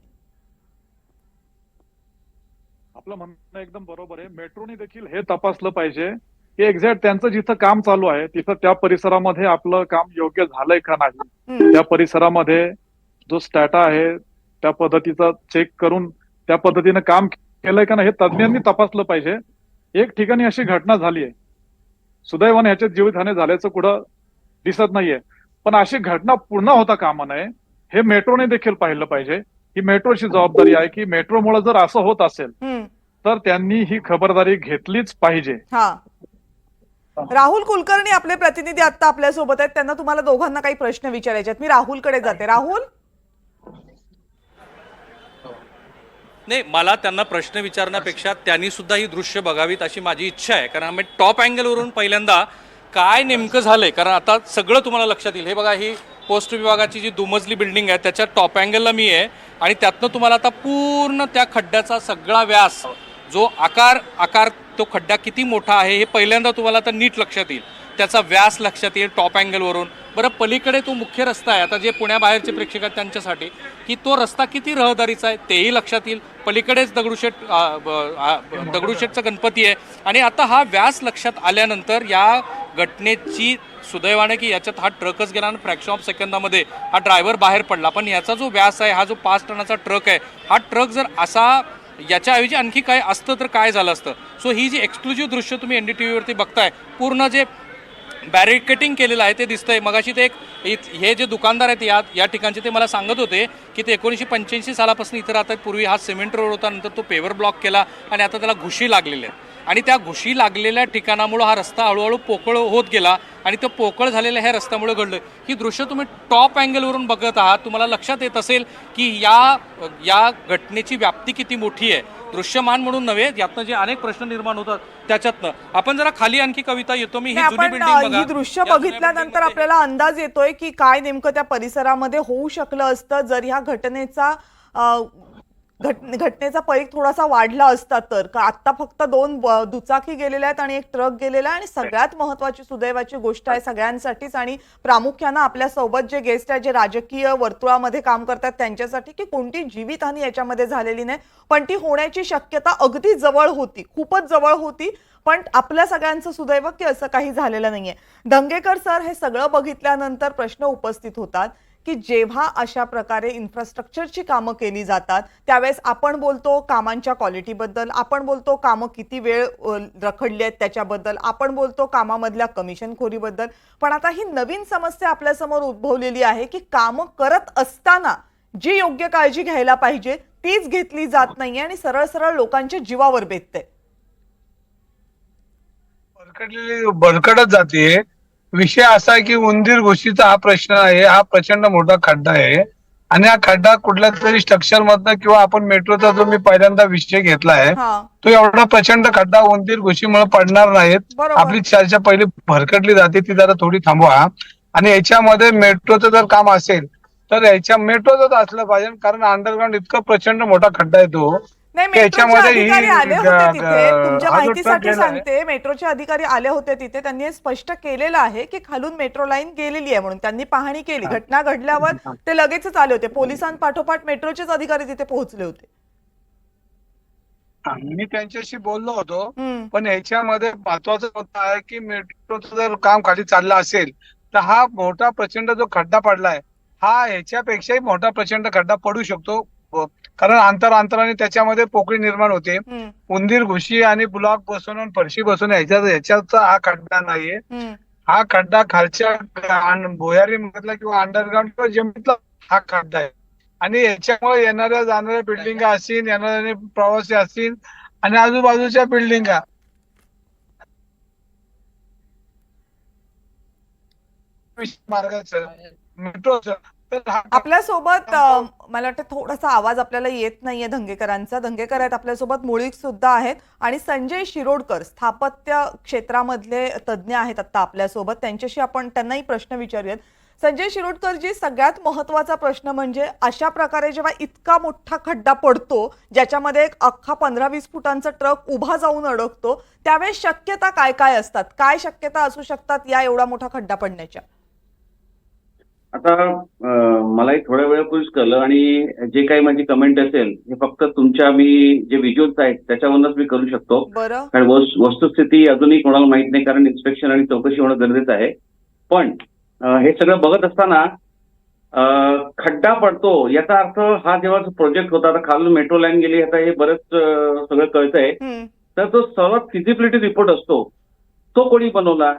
आपलं म्हणणं एकदम बरोबर आहे. मेट्रोने देखील हे तपासलं पाहिजे की एक्झॅक्ट त्यांचं जिथं काम चालू आहे तिथं त्या परिसरामध्ये आपलं काम योग्य झालंय का नाही, त्या परिसरामध्ये जो स्टॅटा आहे त्या पद्धतीचा चेक करून त्या पद्धतीनं काम केलंय का नाही हे तज्ज्ञांनी तपासलं पाहिजे. एक ठिकाणी अशी घटना झाली आहे, सुदैवाने ह्याच्यात जीवितहानी झाल्याचं कुठं दिसत नाहीये, पण अशी घटना पुन्हा होता कामा नये हे मेट्रोने देखील पाहिलं पाहिजे. ही मेट्रोची जबाबदारी आहे की मेट्रोमुळे जर असं होत असेल तर त्यांनी ही खबरदारी घेतलीच पाहिजे. हा, राहुल कुलकर्णी आपले प्रतिनिधी आता आपल्या सोबत आहेत, त्यांना तुम्हाला दोघांना काही प्रश्न विचारायचे आहेत. मी राहुलकडे जाते. राहुल, नाही, मला त्यांना प्रश्न विचारण्यापेक्षा त्यांनी सुद्धा ही दृश्य बघावीत अशी माझी इच्छा आहे, कारण आम्ही टॉप अँगलवरून पहिल्यांदा काय नेमकं झालंय, कारण आता सगळं तुम्हाला लक्षात येईल. हे बघा, ही पोस्ट विभागाची जी दुमजली बिल्डिंग आहे त्याच्या टॉप अँगलला मी आहे आणि त्यातनं तुम्हाला आता पूर्ण त्या खड्ड्याचा सगळा व्यास, जो आकार तो खड्डा किती मोठा आहे हे पहिल्यांदा तुम्हाला आता नीट लक्षात येईल, त्याचा व्यास लक्षात येईल टॉप अँगलवरून. बरं, पलीकडे तो मुख्य रस्ता आहे, आता जे पुण्याबाहेरचे प्रेक्षक आहेत त्यांच्यासाठी की तो रस्ता किती रहदारीचा आहे तेही लक्षात येईल. पलीकडेच दगडूशेठचा गणपती आहे आणि आता हा व्यास लक्षात आल्यानंतर या घटनेची सुदैवाने की याच्यात हा ट्रकच गेला आणि फ्रॅक्शन ऑफ सेकंदामध्ये हा ड्रायव्हर बाहेर पडला, पण याचा जो व्यास आहे, हा जो 5 टनाचा ट्रक आहे, हा ट्रक जर असा याच्याऐवजी आणखी काय असतं तर काय झालं असतं. सो ही जी एक्सक्लुझिव्ह दृश्य तुम्ही NDTV वरती बघताय, पूर्ण जे बॅरिकेटिंग केलेलं आहे ते दिसतंय. मगाशी ते हे जे दुकानदार आहेत या ठिकाणचे ते मला सांगत होते की ते 1985 सालापासून इथं राहतात. पूर्वी हा सिमेंट रोड होता, नंतर तो पेवर ब्लॉक केला आणि आता त्याला घुशी लागलेल्या आहेत आणि त्या घुशी लागलेल्या ठिकाणामुळे हा रस्ता हळूहळू पोकळ होत गेला आणि तो पोकळ झालेल्या ह्या रस्त्यामुळे घडलं. ही दृश्य तुम्ही टॉप अँगलवरून बघत आहात, तुम्हाला लक्षात येत असेल की या घटनेची व्याप्ती किती मोठी आहे. दृश्यमान म्हणून नव्हे, यातनं जे अनेक प्रश्न निर्माण होतात त्याच्यातनं. आपण जरा खाली आणखी कविता येतो मी. ही जुनी बिल्डिंग बघा, ही दृश्य बघितल्यानंतर आपल्याला अंदाज येतोय की काय नेमकं त्या परिसरामध्ये होऊ शकलं असतं जर ह्या घटनेचा परीघ थोडासा वाढला असता तर. आता फक्त 2 दुचाकी गेलेल्या आहेत आणि 1 ट्रक गेलेला आहे आणि सगळ्यात महत्वाची सुदैवाची गोष्ट आहे सगळ्यांसाठीच आणि प्रामुख्यानं आपल्या सोबत जे गेस्ट आहेत, जे राजकीय वर्तुळामध्ये काम करतात त्यांच्यासाठी, की कोणती जीवितहानी याच्यामध्ये झालेली नाही, पण ती होण्याची शक्यता अगदी जवळ होती, खूपच जवळ होती. पण आपल्या सगळ्यांचं सुदैव की असं काही झालेलं नाहीये. धंगेकर सर, हे सगळं बघितल्यानंतर प्रश्न उपस्थित होतात की जेव्हा अशा प्रकारे इन्फ्रास्ट्रक्चरची कामं केली जातात त्यावेळेस आपण बोलतो कामांच्या क्वालिटीबद्दल, आपण बोलतो कामं किती वेळ रखडली आहेत त्याच्याबद्दल, आपण बोलतो कामामधल्या कमिशनखोरीबद्दल, पण आता ही नवीन समस्या आपल्यासमोर उद्भवलेली आहे की कामं करत असताना जी योग्य काळजी घ्यायला पाहिजे तीच घेतली जात नाहीये आणि सरळ सरळ लोकांच्या जीवावर बेतते. भरकटत जाते. विषय असा आहे की उंदीर घुशीचा हा प्रश्न आहे, हा प्रचंड मोठा खड्डा आहे आणि हा खड्डा कुठल्या तरी स्ट्रक्चर मधनं किंवा आपण मेट्रोचा जो मी पहिल्यांदा विषय घेतला आहे हा तो एवढा प्रचंड खड्डा उंदीर घुशीमुळे पडणार नाहीत. बरोबर. आपली चर्चा पहिली भरकटली जाते ती जरा थोडी थांबवा. आणि याच्यामध्ये मेट्रोचं जर काम असेल तर याच्या मेट्रोच असलं पाहिजे, कारण अंडरग्राऊंड इतका प्रचंड मोठा खड्डा आहे तो. नाही, मेट्रोचे त्याच्यामध्ये ही अधिकारी आले होते तिथे. तुमच्या हा जो माहितीसाठी ट्रक गेला आहे, सांगते, मेट्रोचे अधिकारी आले होते तिथे. त्यांनी हे स्पष्ट केलेलं आहे की खालून मेट्रो लाईन गेलेली आहे म्हणून. त्यांनी पाहणी केली. घटना घडल्यावर ते लगेचच आले होते. पोलिसांपाठोपाठ मेट्रोचेच अधिकारी तिथे पोहोचले होते. मी त्यांच्याशी बोललो होतो. हम्म. पण ह्याच्यामध्ये महत्वाचं होतं आहे की मेट्रोचं जर काम खाली चाललं असेल तर हा मोठा प्रचंड जो खड्डा पडलाय हा ह्याच्यापेक्षाही मोठा प्रचंड खड्डा पडू शकतो. कारण अंतराने त्याच्यामध्ये पोकळी निर्माण होते. हम्म. उंदीर घुशी आणि ब्लॉक बसवून फरशी बसवून ह्याच्याचा हा खड्डा नाहीये. हम्म. हा खड्डा खालच्या भुयारी मधला किंवा अंडरग्राऊंड किंवा जमिनीतला हा खड्डा आहे. आणि याच्यामुळे येणाऱ्या जाणाऱ्या बिल्डिंगा असतील, येणारे प्रवासी असतील आणि आजूबाजूच्या बिल्डिंगा मार्गाचं मेट्रोचं तर हा आपल्यासोबत मला वाटतं थोडासा आवाज आपल्याला येत नाहीये धंगेकरांचा. धंगेकर आहेत आपल्यासोबत, मुळीक सुद्धा आहेत आणि संजय शिरोडकर स्थापत्य क्षेत्रामधले तज्ज्ञ आहेत आता आपल्यासोबत. त्यांच्याशी आपण त्यांनाही प्रश्न विचारूयात. संजय शिरोडकरजी, सगळ्यात महत्वाचा प्रश्न म्हणजे अशा प्रकारे जेव्हा इतका मोठा खड्डा पडतो ज्याच्यामध्ये एक अख्खा 15-20 फुटांचा ट्रक उभा जाऊन अडकतो, त्यावेळेस शक्यता काय काय असतात, काय शक्यता असू शकतात या एवढा मोठा खड्डा पडण्याच्या? आता मलाही थोड्या वेळापूर्वीच कळलं आणि जे काही माझी कमेंट असेल हे फक्त तुमच्या मी जे व्हिज्युअल्स आहेत त्याच्यावरूनच मी करू शकतो. बरं. कारण वस्तुस्थिती अजूनही कोणाला माहित नाही, कारण इन्स्पेक्शन आणि चौकशी होणं गरजेचं आहे. पण हे सगळं बघत असताना खड्डा पडतो याचा अर्थ हा जेव्हा प्रोजेक्ट होता, आता खालून मेट्रो लाईन गेली, आता हे बरंच सगळं कळतंय. तर तो सर्वात फिजिबिलिटी रिपोर्ट असतो तो कोणी बनवला,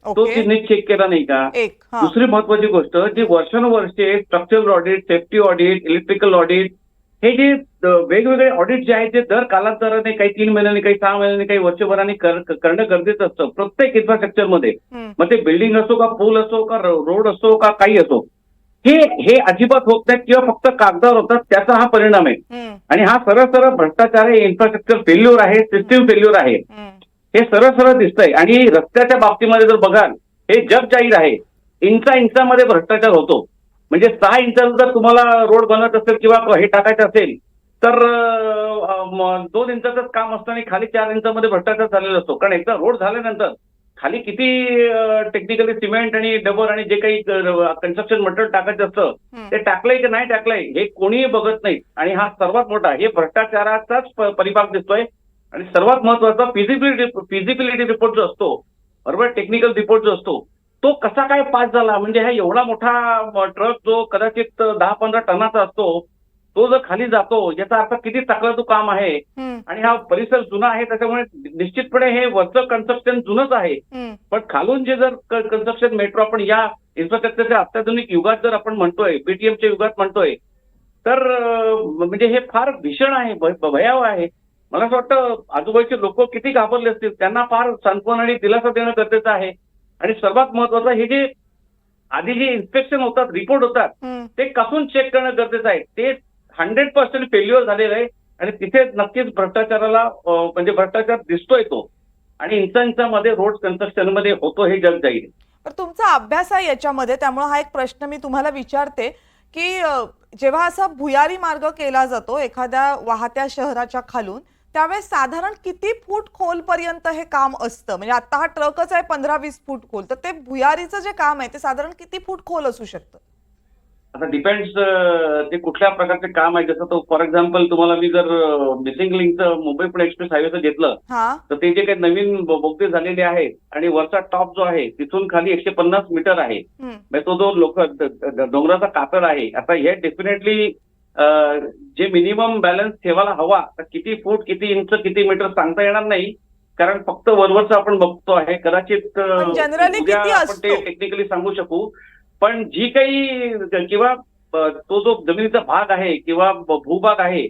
तो ओके. नीट चेक केला नाही का? एक हा. दुसरी महत्वाची गोष्ट, जी वर्षानुवर्षे structural audit, safety audit, electrical audit, हे जे वेगवेगळे ऑडिट जे आहेत ते दर कालांतराने काही 3 महिन्यांनी, काही 6 महिन्यांनी, काही वर्षभराने करणं गरजेचं असतं प्रत्येक इन्फ्रास्ट्रक्चरमध्ये. मग ते बिल्डिंग असो का, पूल असो का, रोड असो का, काही असो, हे अजिबात होत नाही किंवा फक्त कागदावर होतात, त्याचा हा परिणाम आहे. आणि हा सरळ भ्रष्टाचार आहे, इन्फ्रास्ट्रक्चर फेल्युअर आहे, सिस्टीम फेल्युअर आहे, हे सरळ दिसतंय. आणि रस्त्याच्या बाबतीमध्ये जर बघाल, हे जग जाहीर आहे, इंचामध्ये भ्रष्टाचार होतो. म्हणजे 6 इंचाचा जर तुम्हाला रोड बनत असेल किंवा हे टाकायचं असेल तर 2 इंचाचंच काम असतं आणि खाली 4 इंचामध्ये भ्रष्टाचार झालेला असतो. कारण एकदा रोड झाल्यानंतर खाली किती टेक्निकली सिमेंट आणि डबर आणि जे काही कन्स्ट्रक्शन मटेरियल टाकायचं असतं ते टाकलंय की नाही टाकलंय हे कोणीही बघत नाही. आणि हा सर्वात मोठा, हे भ्रष्टाचाराचाच परिभाग दिसतोय. आणि सर्वात महत्वाचा फिजिबिलिटी रिपोर्ट जो असतो, बरोबर, टेक्निकल रिपोर्ट जो असतो, तो कसा काय पास झाला? म्हणजे हा एवढा मोठा ट्रक जो कदाचित 10-15 टनाचा असतो, तो जर खाली जातो याचा अर्थ किती चांगलं काम आहे. आणि हा परिसर जुना आहे, त्याच्यामुळे निश्चितपणे हे वरचं कन्स्ट्रक्शन जुनच आहे. पण खालून जे जर कन्स्ट्रक्शन मेट्रो आपण या इन्फ्रास्ट्रक्चरच्या अत्याधुनिक युगात जर आपण म्हणतोय, बीटीएमच्या युगात म्हणतोय, तर म्हणजे हे फार भीषण आहे, भयावह आहे. मला असं वाटतं आजूबाजूचे लोक किती घाबरले असतील, त्यांना फार सांत्वन आणि दिलासा देणं गरजेचं आहे. आणि सर्वात महत्वाचं, हे जे आधी जे इन्स्पेक्शन होतात, रिपोर्ट होतात, ते कसून चेक करणं गरजेचं आहे. ते 100% फेल्युअर झालेलं आहे आणि तिथे नक्कीच भ्रष्टाचाराला म्हणजे भ्रष्टाचार दिसतोय तो. आणि इंचामध्ये रोड कन्स्ट्रक्शन मध्ये होतो, हे जग जाईल. तर तुमचा अभ्यास आहे याच्यामध्ये, त्यामुळे हा एक प्रश्न मी तुम्हाला विचारते की जेव्हा असा भुयारी मार्ग केला जातो एखाद्या वाहत्या शहराच्या खालून, त्यावेळेस साधारण किती फूट खोलपर्यंत हे काम असतं? म्हणजे आता हा ट्रकच आहे 15-20 फूट खोल, तर ते भुयारीचं जे काम आहे ते साधारण किती फूट खोल असू शकतं? आता डिपेंड्स ते कुठल्या प्रकारचे काम आहे. जसं तो फॉर एक्झाम्पल तुम्हाला मी जर मिसिंग लिंकचं मुंबई पुणे एक्सप्रेस हायवेचं घेतलं तर ते जे काही नवीन बोगदे झालेले आहेत आणि वरचा टॉप जो आहे तिथून खाली 150 मीटर आहे, म्हणजे तो जो डोंगराचा कातड आहे. आता हे डेफिनेटली जे मिनिमम बॅलन्स ठेवायला हवा, तर किती फूट, किती इंच, किती मीटर सांगता येणार नाही, कारण फक्त वरवरचं आपण बघतो आहे. कदाचित आपण ते टेक्निकली सांगू शकू. पण जी काही किंवा तो जो जमिनीचा भाग आहे किंवा भूभाग आहे,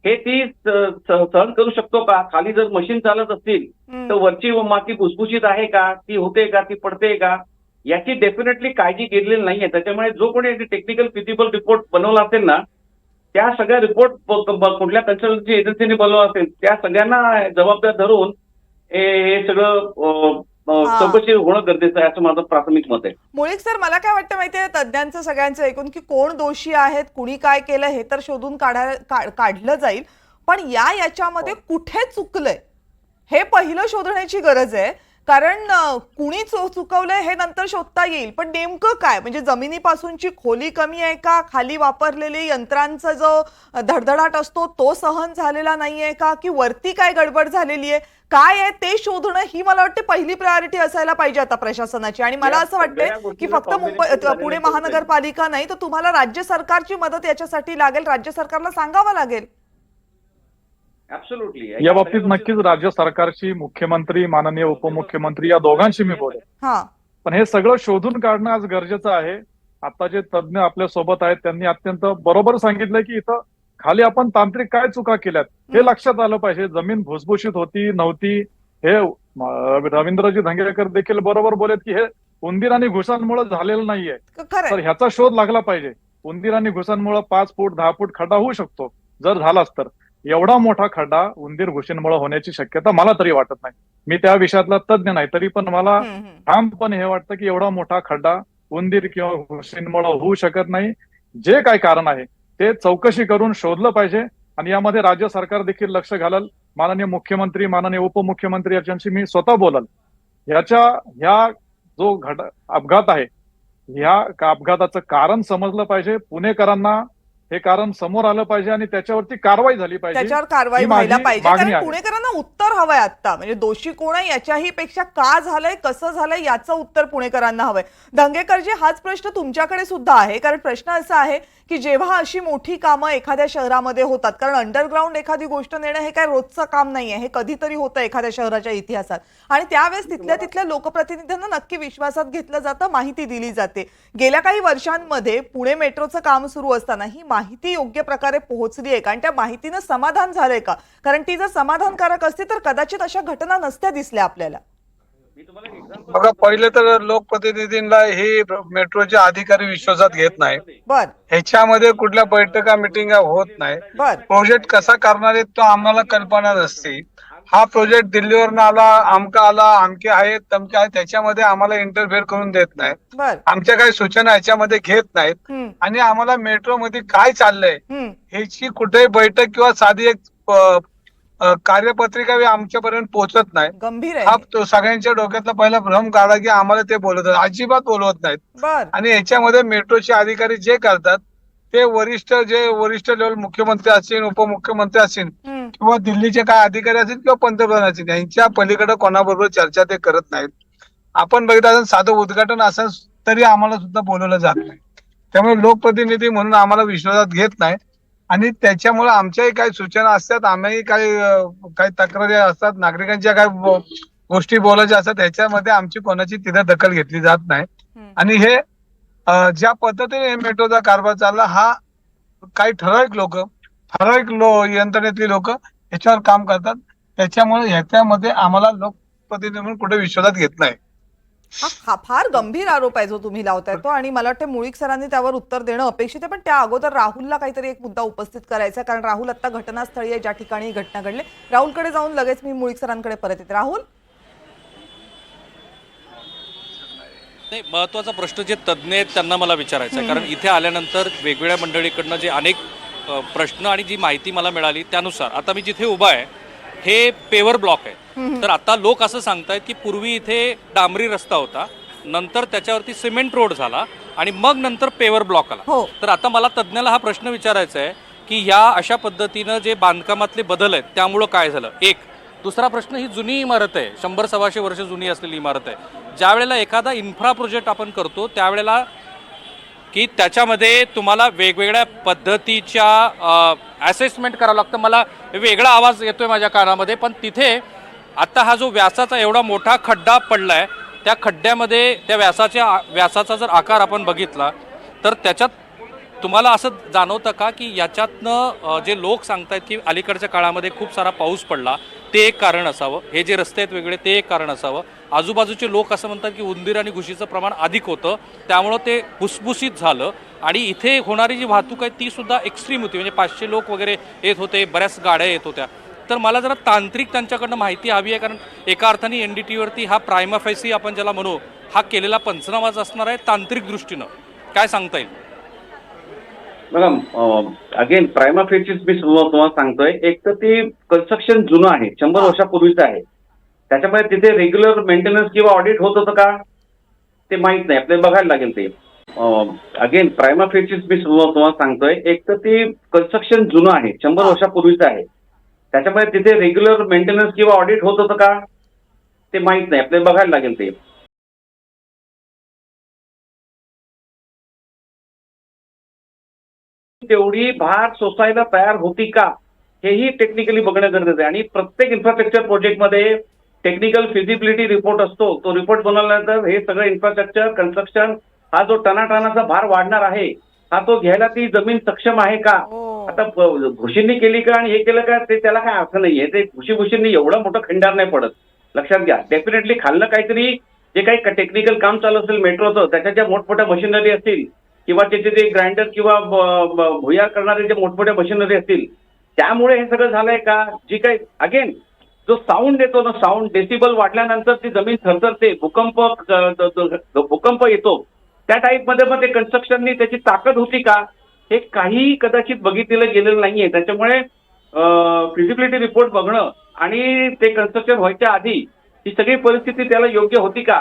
हे ती सहन करू शकतो का? खाली जर मशीन चालत असतील तर वरची माती भुसभुशीत आहे का, ती होते का, ती पडते का? याची डेफिनेटली काळजी घेतलेली नाहीये. त्याच्यामुळे जो कोणी टेक्निकल फिजिबल रिपोर्ट बनवला असेल ना, त्या सगळ्या रिपोर्ट कुठल्या कन्सल्टन्सी एजन्सीने बनवला असेल त्या सगळ्यांना जबाबदार धरून हे सगळं चौकशी होणं गरजेचं आहे असं माझं प्राथमिक मत आहे. मुळीक सर, मला काय वाटतं माहितीये, तज्ज्ञांचं सगळ्यांचं ऐकून की कोण दोषी आहेत, कुणी काय केलं हे तर शोधून काढलं जाईल, पण याच्यामध्ये कुठे चुकलंय हे पहिलं शोधण्याची गरज आहे. कारण कुणी चुकवलंय हे नंतर शोधता येईल, पण नेमकं काय, म्हणजे जमिनीपासूनची खोली कमी आहे का, खाली वापरलेले यंत्रांचा जो धडधडाट असतो तो सहन झालेला नाहीये का, की वरती काय गडबड झालेली आहे, काय आहे ते शोधणं ही मला वाटते पहिली प्रायोरिटी असायला पाहिजे आता प्रशासनाची. आणि मला असं वाटतंय की फक्त पुणे महानगरपालिका नाही तर तुम्हाला राज्य सरकारची मदत याच्यासाठी लागेल, राज्य सरकारला सांगावं लागेल. या बाबतीत नक्कीच राज्य सरकारची, मुख्यमंत्री, माननीय उपमुख्यमंत्री या दोघांशी मी बोलेन. पण हे सगळं शोधून काढणं आज गरजेचं आहे. आता जे तज्ज्ञ आपल्या सोबत आहेत त्यांनी अत्यंत बरोबर सांगितलं की इथं खाली आपण तांत्रिक काय चुका केल्यात हे लक्षात आलं पाहिजे. जमीन भुसभुशीत होती नव्हती हे रवींद्रजी धंगेकर देखील बरोबर बोलत की हे उंदीर आणि घुसांमुळे झालेलं नाहीये. तर ह्याचा शोध लागला पाहिजे. उंदीर आणि घुसांमुळे 5 फूट 10 फूट खड्डा होऊ शकतो, जर झालाच तर एवढा मोठा खड्डा उंदीर घुशींमुळे होण्याची शक्यता मला तरी वाटत नाही. मी त्या विषयातला तज्ज्ञ नाही, तरी पण मला ठामपणे हे वाटतं की एवढा मोठा खड्डा उंदीर किंवा घुशींमुळे होऊ शकत नाही. जे काय कारण आहे ते चौकशी करून शोधलं पाहिजे आणि यामध्ये राज्य सरकार देखील लक्ष घालल. माननीय मुख्यमंत्री, माननीय उपमुख्यमंत्री यांच्याशी मी स्वतः बोलल. ह्या जो अपघात आहे ह्या अपघाताचं कारण समजलं पाहिजे. पुणेकरांना हे कारण समोर आलं पाहिजे आणि त्याच्यावरती कारवाई झाली पाहिजे, त्याच्यावर कारवाई व्हायला पाहिजे. कारण पुणेकरांना उत्तर हवंय आता, म्हणजे दोषी कोण आहे याच्याही पेक्षा का झालंय, कसं झालंय याचं उत्तर पुणेकरांना हवंय. धंगेकरजी, हाच प्रश्न तुमच्याकडे सुद्धा आहे. कारण प्रश्न असा आहे की जेव्हा अशी मोठी कामं एखाद्या शहरामध्ये होतात, कारण अंडरग्राऊंड एखादी गोष्ट नेणं हे काय रोजचं काम नाहीये, हे कधीतरी होतं एखाद्या शहराच्या इतिहासात, आणि त्यावेळेस तिथल्या लोकप्रतिनिधींना नक्की विश्वासात घेतलं जातं, माहिती दिली जाते. गेल्या काही वर्षांमध्ये पुणे मेट्रोचं काम सुरू असताना ही माहिती योग्य प्रकारे पोहोचली आहे का आणि त्या माहितीनं समाधान झालंय का? कारण ती जर समाधानकारक असती तर कदाचित अशा घटना नसत्या दिसल्या आपल्याला. बघा, पहिले तर लोकप्रतिनिधींना हे मेट्रोचे अधिकारी विश्वासात घेत नाही. बर, ह्याच्यामध्ये कुठल्या बैठका मिटिंगा होत नाही. बर, प्रोजेक्ट कसा करणार आहे तो आम्हाला कल्पना नसते. हा प्रोजेक्ट दिल्लीवरून आला, आमका आला, आमके आहेत, तमके आहेत, त्याच्यामध्ये आम्हाला इंटरफेअर करून देत नाहीत. बर, आमच्या काही सूचना याच्यामध्ये घेत नाहीत आणि आम्हाला मेट्रो मध्ये काय चाललंय ह्याची कुठेही बैठक किंवा साधी एक कार्यपत्रिका आमच्यापर्यंत पोहोचत नाही. गंभीर हा आहे. तो सगळ्यांच्या डोक्यातला पहिला भ्रम काढा की आम्हाला ते बोलवतात, अजिबात बोलवत नाहीत. बर, आणि याच्यामध्ये मेट्रोचे अधिकारी जे करतात ते वरिष्ठ लेवल मुख्यमंत्री असतील, उपमुख्यमंत्री असतील किंवा दिल्लीचे काय अधिकारी असतील किंवा पंतप्रधान असतील, यांच्या पलीकडे कोणाबरोबर चर्चा ते करत नाहीत. आपण बघितलं साधं उद्घाटन असेल तरी आम्हाला सुद्धा बोलवलं जात नाही. त्यामुळे लोकप्रतिनिधी म्हणून आम्हाला विश्वासात घेत नाही आणि त्याच्यामुळे आमच्याही काही सूचना असतात, आम्ही काही तक्रारी असतात, नागरिकांच्या काही गोष्टी बोलायच्या असतात, त्याच्यामध्ये आमची कोणाची तिथे दखल घेतली जात नाही. आणि हे ज्या पद्धतीने मेट्रोचा कारभार चालला हा काही ठराविक यंत्रणेतली लोक याच्यावर काम करतात. त्याच्यामुळे ह्याच्यामध्ये आम्हाला लोकप्रतिनिधी म्हणून कुठे विश्वासात घेत नाही. हा फार गंभीर आरोप आहे जो तुम्ही लावताय तो, आणि मला वाटतं मुळीक सरांनी त्यावर उत्तर देणं अपेक्षित आहे. पण त्या अगोदर राहुलला काहीतरी एक मुद्दा उपस्थित करायचा, कारण राहुल आता घटनास्थळी आहे ज्या ठिकाणी ही घटना घडली. राहुलकडे जाऊन लगेच मी मुळीक सरांकडे परत येते. राहुल, नाही, महत्त्वाचा प्रश्न जे तज्ज्ञ आहेत त्यांना मला विचारायचा आहे. कारण इथे आल्यानंतर वेगवेगळ्या मंडळीकडनं जे अनेक प्रश्न आणि जी माहिती मला मिळाली त्यानुसार आता मी जिथे उभा आहे हे पेवर ब्लॉक आहे. तर आता लोक असं सांगतायत की पूर्वी इथे डांबरी रस्ता होता, नंतर त्याच्यावरती सिमेंट रोड झाला आणि मग नंतर पेवर ब्लॉक आला. तर आता मला तज्ज्ञाला हा प्रश्न विचारायचा आहे की ह्या अशा पद्धतीनं जे बांधकामातले बदल आहेत त्यामुळं काय झालं. एक दुसरा प्रश्न, ही जुनी इमारत आहे, 100-125 वर्ष जुनी असलेली इमारत आहे. ज्या वेळेला एखादा इन्फ्रा प्रोजेक्ट आपण करतो त्यावेळेला की त्याच्यामध्ये तुम्हाला वेगवेगळ्या पद्धतीच्या असेसमेंट करावं लागतं. मला वेगळा आवाज येतोय माझ्या कानामध्ये, पण तिथे आता हा जो व्यासाचा एवढा मोठा खड्डा पडलाय त्या खड्ड्यामध्ये त्या व्यासाचा जर आकार आपण बघितला तर त्याच्यात तुम्हाला असं जाणवतं का की याच्यातनं जे लोक सांगतायत की अलीकडच्या काळामध्ये खूप सारा पाऊस पडला ते एक कारण असावं, हे जे रस्ते आहेत वेगळे ते एक कारण असावं, आजूबाजूचे लोक असं म्हणतात की उंदीर आणि घुशीचं प्रमाण अधिक होतं त्यामुळं ते भुसभुशीत झालं आणि इथे होणारी जी वाहतूक आहे ती सुद्धा एक्स्ट्रीम होती, म्हणजे 500 लोक वगैरे येत होते, बऱ्याच गाड्या येत होत्या. तर मला जरा तांत्रिक त्यांच्याकडनं माहिती हवी आहे, कारण एका अर्थाने NDT-वरती हा प्रायमा फेसी आपण ज्याला म्हणू हा केलेला पंचनामाच असणार आहे. तांत्रिक दृष्टीनं काय सांगता येईल? मॅडम अगेन प्रायमा फेसिस मी तुम्हाला सांगतोय, एक तर ते कन्स्ट्रक्शन जुनं आहे, 100 वर्षापूर्वीचं आहे, त्याच्यामुळे तिथे रेग्युलर मेंटेनन्स किंवा ऑडिट होत होतं का ते माहित नाही, आपल्याला बघायला लागेल ते. अगेन प्रायमा फेसिस मी तुम्हाला सांगतोय, एक तर ते कन्स्ट्रक्शन जुनं आहे, 100 वर्षापूर्वीचं आहे, त्याच्यामुळे तिथे रेग्युलर मेंटेनन्स किंवा ऑडिट होत होतं का ते माहित नाही, आपल्याला बघायला लागेल ते. तेवढी भार सोसायला तयार होती का हेही टेक्निकली बघणं गरजेचं आहे. आणि प्रत्येक इन्फ्रास्ट्रक्चर प्रोजेक्टमध्ये टेक्निकल फिजिबिलिटी रिपोर्ट असतो, तो रिपोर्ट बनवल्यानंतर हे सगळं इन्फ्रास्ट्रक्चर कन्स्ट्रक्शन हा जो टनाटनाचा भार वाढणार आहे हा तो घ्यायला ती जमीन सक्षम आहे का. आता घुशींनी केली का आणि हे केलं का ते त्याला काय अर्थ नाहीये, ते घुशींनी एवढं मोठं खंडार नाही पडत, लक्षात घ्या. डेफिनेटली खाल्लं काहीतरी जे काही टेक्निकल काम चालू असेल मेट्रोचं, त्याच्या ज्या मोठमोठ्या मशिनरी असतील किंवा त्याचे ते ग्राइंडर किंवा भुयार करणारे जे मोठमोठ्या मशिनरी असतील त्यामुळे हे सगळं झालंय का. जी काही अगेन जो साऊंड येतो ना, साऊंड डेसिबल वाढल्यानंतर ती जमीन थरथरते, भूकंप येतो, त्या टाईप मध्ये मग ते कन्स्ट्रक्शननी त्याची ताकद होती का हे काही कदाचित बघितलेलं गेलेलं नाहीये. त्याच्यामुळे फिजिबिलिटी रिपोर्ट बघणं आणि ते कन्स्ट्रक्शन व्हायच्या आधी ही सगळी परिस्थिती त्याला योग्य होती का,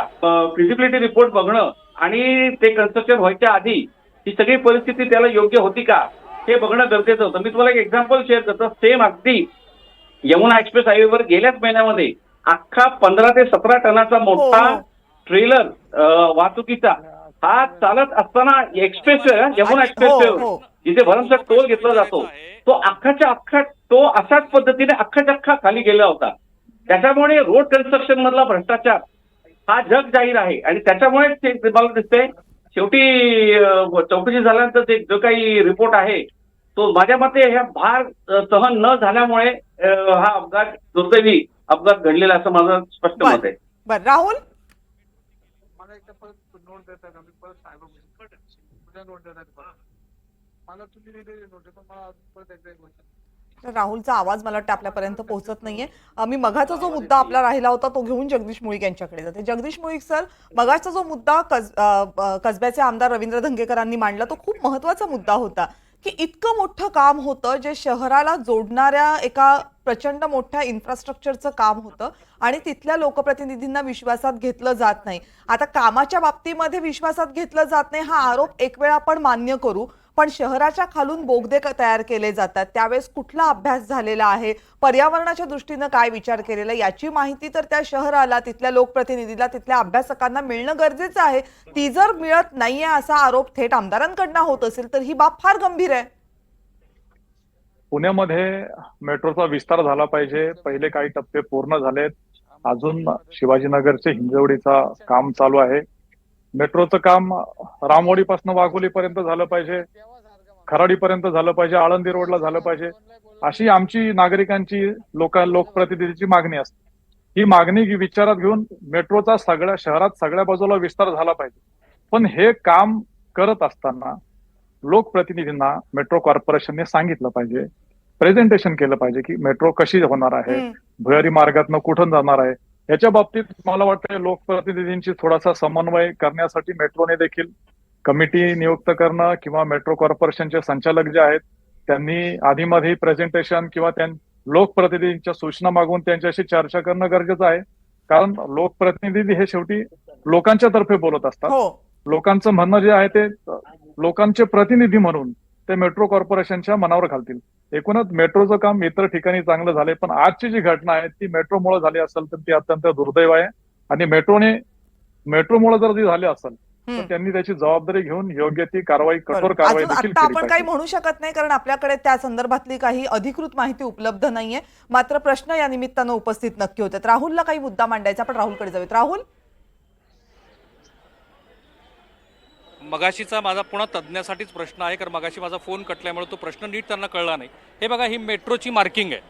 फिजिबिलिटी रिपोर्ट बघणं आणि ते कन्स्ट्रक्शन व्हायच्या आधी ही सगळी परिस्थिती त्याला योग्य होती का हे बघणं गरजेचं होतं. मी तुम्हाला एक एक्झाम्पल शेअर करतो. सेम अगदी यमुना एक्सप्रेस हायवेवर गेल्याच महिन्यामध्ये अख्खा 15 ते 17 टनाचा मोठा ट्रेलर वाहतुकीचा हा चालत असताना एक्सप्रेस यमुना एक्सप्रेस जिथे भरमसाठ टोल घेतला जातो तो अख्खाच्या अख्खा तो अशाच पद्धतीने अख्खाच्या अख्खा खाली गेला होता. त्याच्यामुळे रोड कन्स्ट्रक्शन मधला भ्रष्टाचार हा जग जाहीर आहे आणि त्याच्यामुळे ते मला दिसतंय शेवटी चौकशी झाल्यानंतर ते जो काही रिपोर्ट आहे तो माझ्या मते ह्या भार सहन न झाल्यामुळे हा अपघात दुर्दैवी अपघात घडलेला असं माझं स्पष्ट मत आहे. बरं राहुल, मला एकदा परत नोट देतात, आम्ही परत साहेब नोट देतात, मला तुम्ही दिलेली नोट देतो, मला परत एकदा तर राहुलचा आवाज मला वाटतं आपल्यापर्यंत पोहोचत नाहीये. मी मगाचा जो मुद्दा आपला राहिला होता तो घेऊन जगदीश मुळीक यांच्याकडे जाते. जगदीश मुळीक सर, मगाचा जो मुद्दा कसब्याचे आमदार रवींद्र धंगेकरांनी मांडला तो खूप महत्वाचा मुद्दा होता की इतकं मोठं काम होतं जे शहराला जोडणाऱ्या एका प्रचंड मोठ्या इन्फ्रास्ट्रक्चरचं काम होतं आणि तिथल्या लोकप्रतिनिधींना विश्वासात घेतलं जात नाही. आता कामाच्या बाबतीमध्ये विश्वासात घेतलं जात नाही हा आरोप एक वेळा आपण मान्य करू, पण शहराच्या खालून बोगदे तयार केले जातात त्यावेळेस कुठला अभ्यास झालेला आहे, पर्यावरणाच्या दृष्टीनं काय विचार केलेला याची माहिती तर त्या शहराला, तिथल्या लोकप्रतिनिधीला, तिथल्या अभ्यासकांना मिळणं गरजेचं आहे. ती जर मिळत नाहीये असा आरोप थेट आमदारांकडनं होत असेल तर ही बाब फार गंभीर आहे. पुण्यामध्ये मेट्रोचा विस्तार झाला पाहिजे. पहिले काही टप्पे पूर्ण झालेत, अजून शिवाजीनगरचे हिंजवडीचा काम चालू आहे. मेट्रोचं काम रामवाडीपासून वाघोलीपर्यंत झालं पाहिजे, खराडीपर्यंत झालं पाहिजे, आळंदी रोडला झालं पाहिजे, अशी आमची नागरिकांची लोकप्रतिनिधीची मागणी असते. ही मागणी विचारात घेऊन मेट्रोचा सगळ्या शहरात सगळ्या बाजूला विस्तार झाला पाहिजे. पण हे काम करत असताना लोकप्रतिनिधींना मेट्रो कॉर्पोरेशनने सांगितलं पाहिजे, प्रेझेंटेशन केलं पाहिजे की मेट्रो कशी होणार आहे, भुयारी मार्गातनं कुठून जाणार आहे. याच्या बाबतीत मला वाटतं लोकप्रतिनिधींची थोडासा समन्वय करण्यासाठी मेट्रोने देखील कमिटी नियुक्त करणं किंवा मेट्रो कॉर्पोरेशनचे संचालक जे आहेत त्यांनी आधीमध्ये प्रेझेंटेशन किंवा लोकप्रतिनिधींच्या सूचना मागून त्यांच्याशी चर्चा करणं गरजेचं आहे. कारण लोकप्रतिनिधी हे शेवटी लोकांच्या तर्फे बोलत असतात. लोकांचं म्हणणं जे आहे ते लोकांचे प्रतिनिधी म्हणून ते मेट्रो कॉर्पोरेशनच्या मनावर घालतील. एकूणच मेट्रोचं काम इतर ठिकाणी चांगलं झालंय, पण आजची जी घटना आहे ती मेट्रोमुळे झाली असेल तर ती अत्यंत दुर्दैव आहे. आणि मेट्रोमुळे जर ती झाली असेल तर त्यांनी त्याची जबाबदारी घेऊन योग्य ती कारवाई, कठोर कारवाई देखील केली आपण काही पाहिजे. म्हणू शकत नाही कारण आपल्याकडे त्या संदर्भातली काही अधिकृत माहिती उपलब्ध नाहीये. मात्र प्रश्न या निमित्तानं उपस्थित नक्की होतात. राहुलला काही मुद्दा मांडायचा, आपण राहुलकडे जाऊयात. राहुल, मगाशीचा माझा पुन्हा तज्ज्ञासाठीच प्रश्न आहे, कारण मगाशी माझा फोन कटल्यामुळे तो प्रश्न नीट त्यांना कळला नाही. हे बघा, ही मेट्रोची मार्किंग आहे.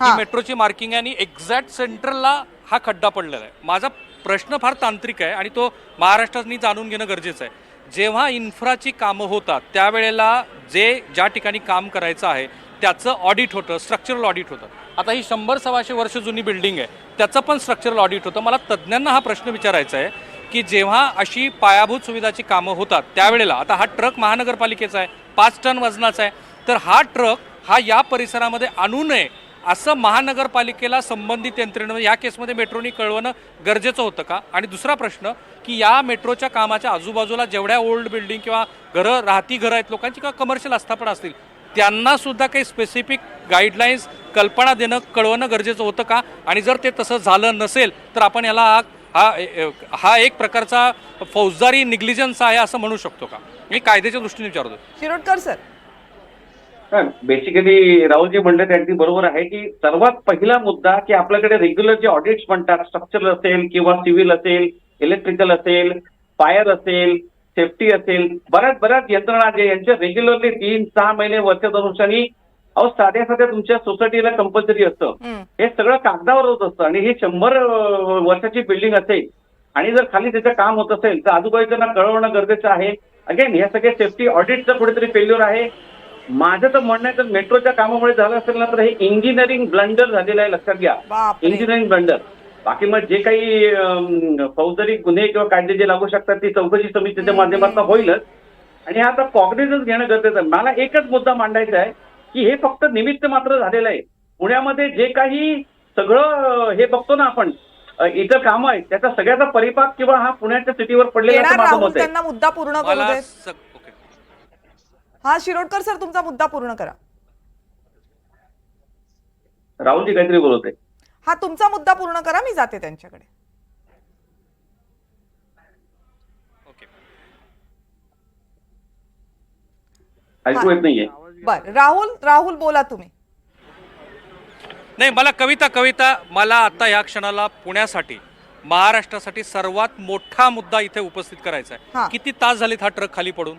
ही मेट्रोची मार्किंग आहे आणि एक्झॅक्ट सेंट्रलला हा खड्डा पडलेला आहे. माझा प्रश्न फार तांत्रिक आहे आणि तो महाराष्ट्राने जाणून घेणं गरजेचं आहे. जेव्हा इन्फ्राची कामं होतात त्यावेळेला ज्या ठिकाणी काम करायचं आहे त्याचं ऑडिट होतं, स्ट्रक्चरल ऑडिट होतं. आता ही 100-125 वर्ष जुनी बिल्डिंग आहे, त्याचं पण स्ट्रक्चरल ऑडिट होतं. मला तज्ज्ञांना हा प्रश्न विचारायचा आहे की जेव्हा अशी पायाभूत सुविधाची कामं होतात त्यावेळेला, आता हा ट्रक महानगरपालिकेचा आहे, 5 टन वजनाचा आहे, तर हा ट्रक हा या परिसरामध्ये आणू नये असं महानगरपालिकेला संबंधित यंत्रणेनं या केसमध्ये मेट्रोनी कळवणं गरजेचं होतं का? आणि दुसरा प्रश्न की या मेट्रोच्या कामाच्या आजूबाजूला जेवढ्या ओल्ड बिल्डिंग किंवा घरं, राहती घरं आहेत लोकांची किंवा कमर्शियल आस्थापना असतील, त्यांना सुद्धा काही स्पेसिफिक गाईडलाईन्स, कल्पना देणं, कळवणं गरजेचं होतं का? आणि जर ते तसं झालं नसेल तर आपण याला हा एक प्रकारचा फौजदारी निग्लिजन्स आहे असं म्हणू शकतो का? मी कायद्याच्या दृष्टीने विचारतो. शिरोडकर सर. बेसिकली राहुलजी म्हणले ते अगदी बरोबर आहे की सर्वात पहिला मुद्दा की आपल्याकडे रेग्युलर जे ऑडिट्स म्हणतात, स्ट्रक्चरल असेल किंवा सिव्हिल असेल, इलेक्ट्रिकल असेल, फायर असेल, सेफ्टी असेल, बऱ्याच यंत्रणा जे यांच्या रेग्युलरली 3-6 महिने, वर्ष 2 वर्षांनी साध्या तुमच्या सोसायटीला कंपल्सरी असतं. हे सगळं कागदावर होत असतं आणि ही 100 वर्षाची बिल्डिंग असेल आणि जर खाली त्याचं काम होत असेल तर आजूबाजूला कळवणं गरजेचं आहे. अगेन हे सगळे सेफ्टी ऑडिटचं कुठेतरी फेल्युअर आहे. माझं तर म्हणणं आहे तर मेट्रोच्या कामामुळे झालं असेल ना तर हे इंजिनिअरिंग ब्लंडर झालेलं आहे, लक्षात घ्या. Engineering blunder. बाकी मग जे काही फौजदारी गुन्हे किंवा कायदे जे लागू शकतात ती चौकशी समितीच्या माध्यमातून होईलच. आणि आता कॉग्निझन्स घेणं गरजेचं आहे. मला एकच मुद्दा मांडायचा आहे की हे फक्त निमित्त मात्र झालेलं आहे. पुण्यामध्ये जे काही सगळं हे बघतो ना आपण इतर कामं आहेत त्याचा सगळ्याचा परिपाक किंवा हा पुण्याच्या सिटीवर पडलेला असं माझं मत आहे. त्यांना मुद्दा पूर्ण करू दे. हा शिरोडकर सर, तुमचा मुद्दा पूर्ण करा. राहुलजी काहीतरी बोलत आहे. हा तुमचा मुद्दा पूर्ण करा, मी जाते त्यांच्याकडे. ऐकू येत नाहीये. बर, राहुल बोला तुम्ही. नाही, मला मला आता या क्षणाला पुण्यासाठी, महाराष्ट्रासाठी सर्वात मोठा मुद्दा इथे उपस्थित करायचा आहे. किती तास झालेत हा ट्रक खाली पडून?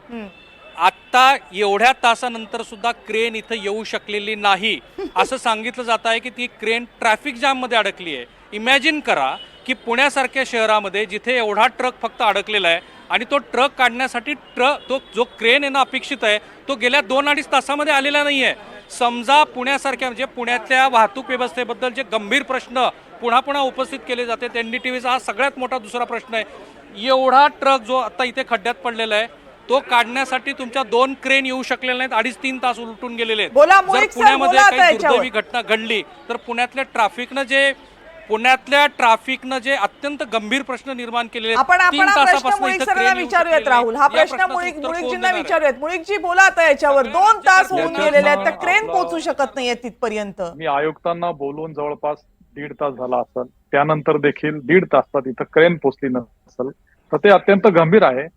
आता एवढ्या तासानंतर सुद्धा क्रेन इथं येऊ शकलेली नाही असं सांगितलं जात आहे की ती क्रेन ट्रॅफिक जाम मध्ये अडकली आहे. इमॅजिन करा की पुण्यासारख्या शहरामध्ये जिथे एवढा ट्रक फक्त अडकलेला आहे आणि तो ट्रक काढण्यासाठी तो जो क्रेन येणं अपेक्षित आहे तो गेल्या 2-2.5 तासामध्ये आलेला नाहीये. समजा पुण्यासारख्या म्हणजे पुण्यातल्या वाहतूक व्यवस्थेबद्दल जे गंभीर प्रश्न पुन्हा उपस्थित केले जातात, एनडीटीव्हीचा हा सगळ्यात मोठा दुसरा प्रश्न आहे. एवढा ट्रक जो आता इथे खड्ड्यात पडलेला आहे तो काढण्यासाठी तुमच्या 2 क्रेन येऊ शकलेल्या नाहीत. 2.5-3 तास उलटून गेलेले आहेत. जर पुण्यामध्ये काही दुर्दैवी घटना घडली तर पुण्यातल्या ट्रॅफिकनं जे अत्यंत गंभीर प्रश्न निर्माण केलेले आपण विचारूयात राहुल. हा प्रश्न मुळीकजींना विचारूयात. मुळीकजी बोला आता याच्यावर. 2 तास होऊन गेलेले आहेत, तर क्रेन पोहोचू शकत नाहीये तिथपर्यंत. मी आयुक्तांना बोलून जवळपास 1.5 तास झाला असेल, त्यानंतर देखील 1.5 तासात इथं क्रेन पोहोचली नसेल तर ते अत्यंत गंभीर आहे.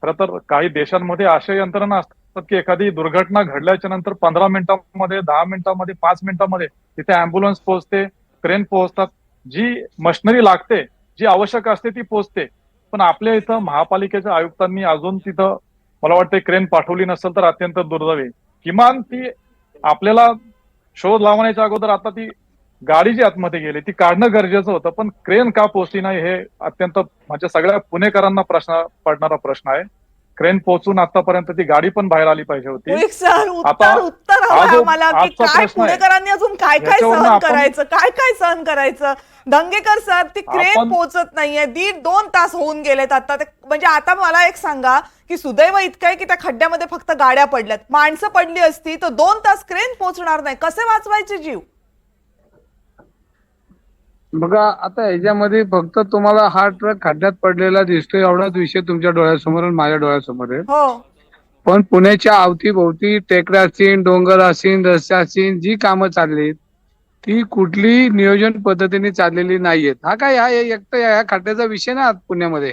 खरं तर काही देशांमध्ये अशा यंत्रणा असतात की एखादी दुर्घटना घडल्याच्या नंतर 15 मिनिटांमध्ये, 10 मिनिटांमध्ये, 5 मिनिटांमध्ये तिथे अँब्युलन्स पोहोचते, क्रेन पोहोचतात, जी मशिनरी लागते, जी आवश्यक असते ती पोहोचते. पण आपल्या इथं महापालिकेच्या आयुक्तांनी अजून तिथं मला वाटतं क्रेन पाठवली नसेल तर अत्यंत दुर्दैव आहे. किमान ती आपल्याला शोध लावण्याच्या अगोदर आता ती गाडी जी आतमध्ये गेली ती काढणं गरजेचं होतं, पण क्रेन का पोहोचली नाही हे अत्यंत म्हणजे सगळ्या पुणेकरांना पडणारा प्रश्न आहे. क्रेन पोहोचून आतापर्यंत ती गाडी पण बाहेर आली पाहिजे होती. पुणेकरांनी अजून काय सहन करायचं? धंगेकर सर, ती क्रेन पोहोचत नाहीये, 1.5-2 तास होऊन गेलेत आता. म्हणजे आता मला एक सांगा की सुदैव इतकं आहे की त्या खड्ड्यामध्ये फक्त गाड्या पडल्यात. माणसं पडली असती तर 2 तास क्रेन पोहोचणार नाही. कसे वाचवायचे जीव? बघा आता याच्यामध्ये फक्त तुम्हाला हा ट्रक खड्ड्यात पडलेला दिसतोय एवढाच विषय तुमच्या डोळ्यासमोर आणि माझ्या डोळ्यासमोर आहे. पण पुण्याच्या अवतीभोवती टेकड्या असतील, डोंगर असतील, रस्ते असतील, जी कामं चालली ती कुठली नियोजन पद्धतीने चाललेली नाहीयेत. हा काय ह्या खड्ड्याचा विषय ना पुण्यामध्ये.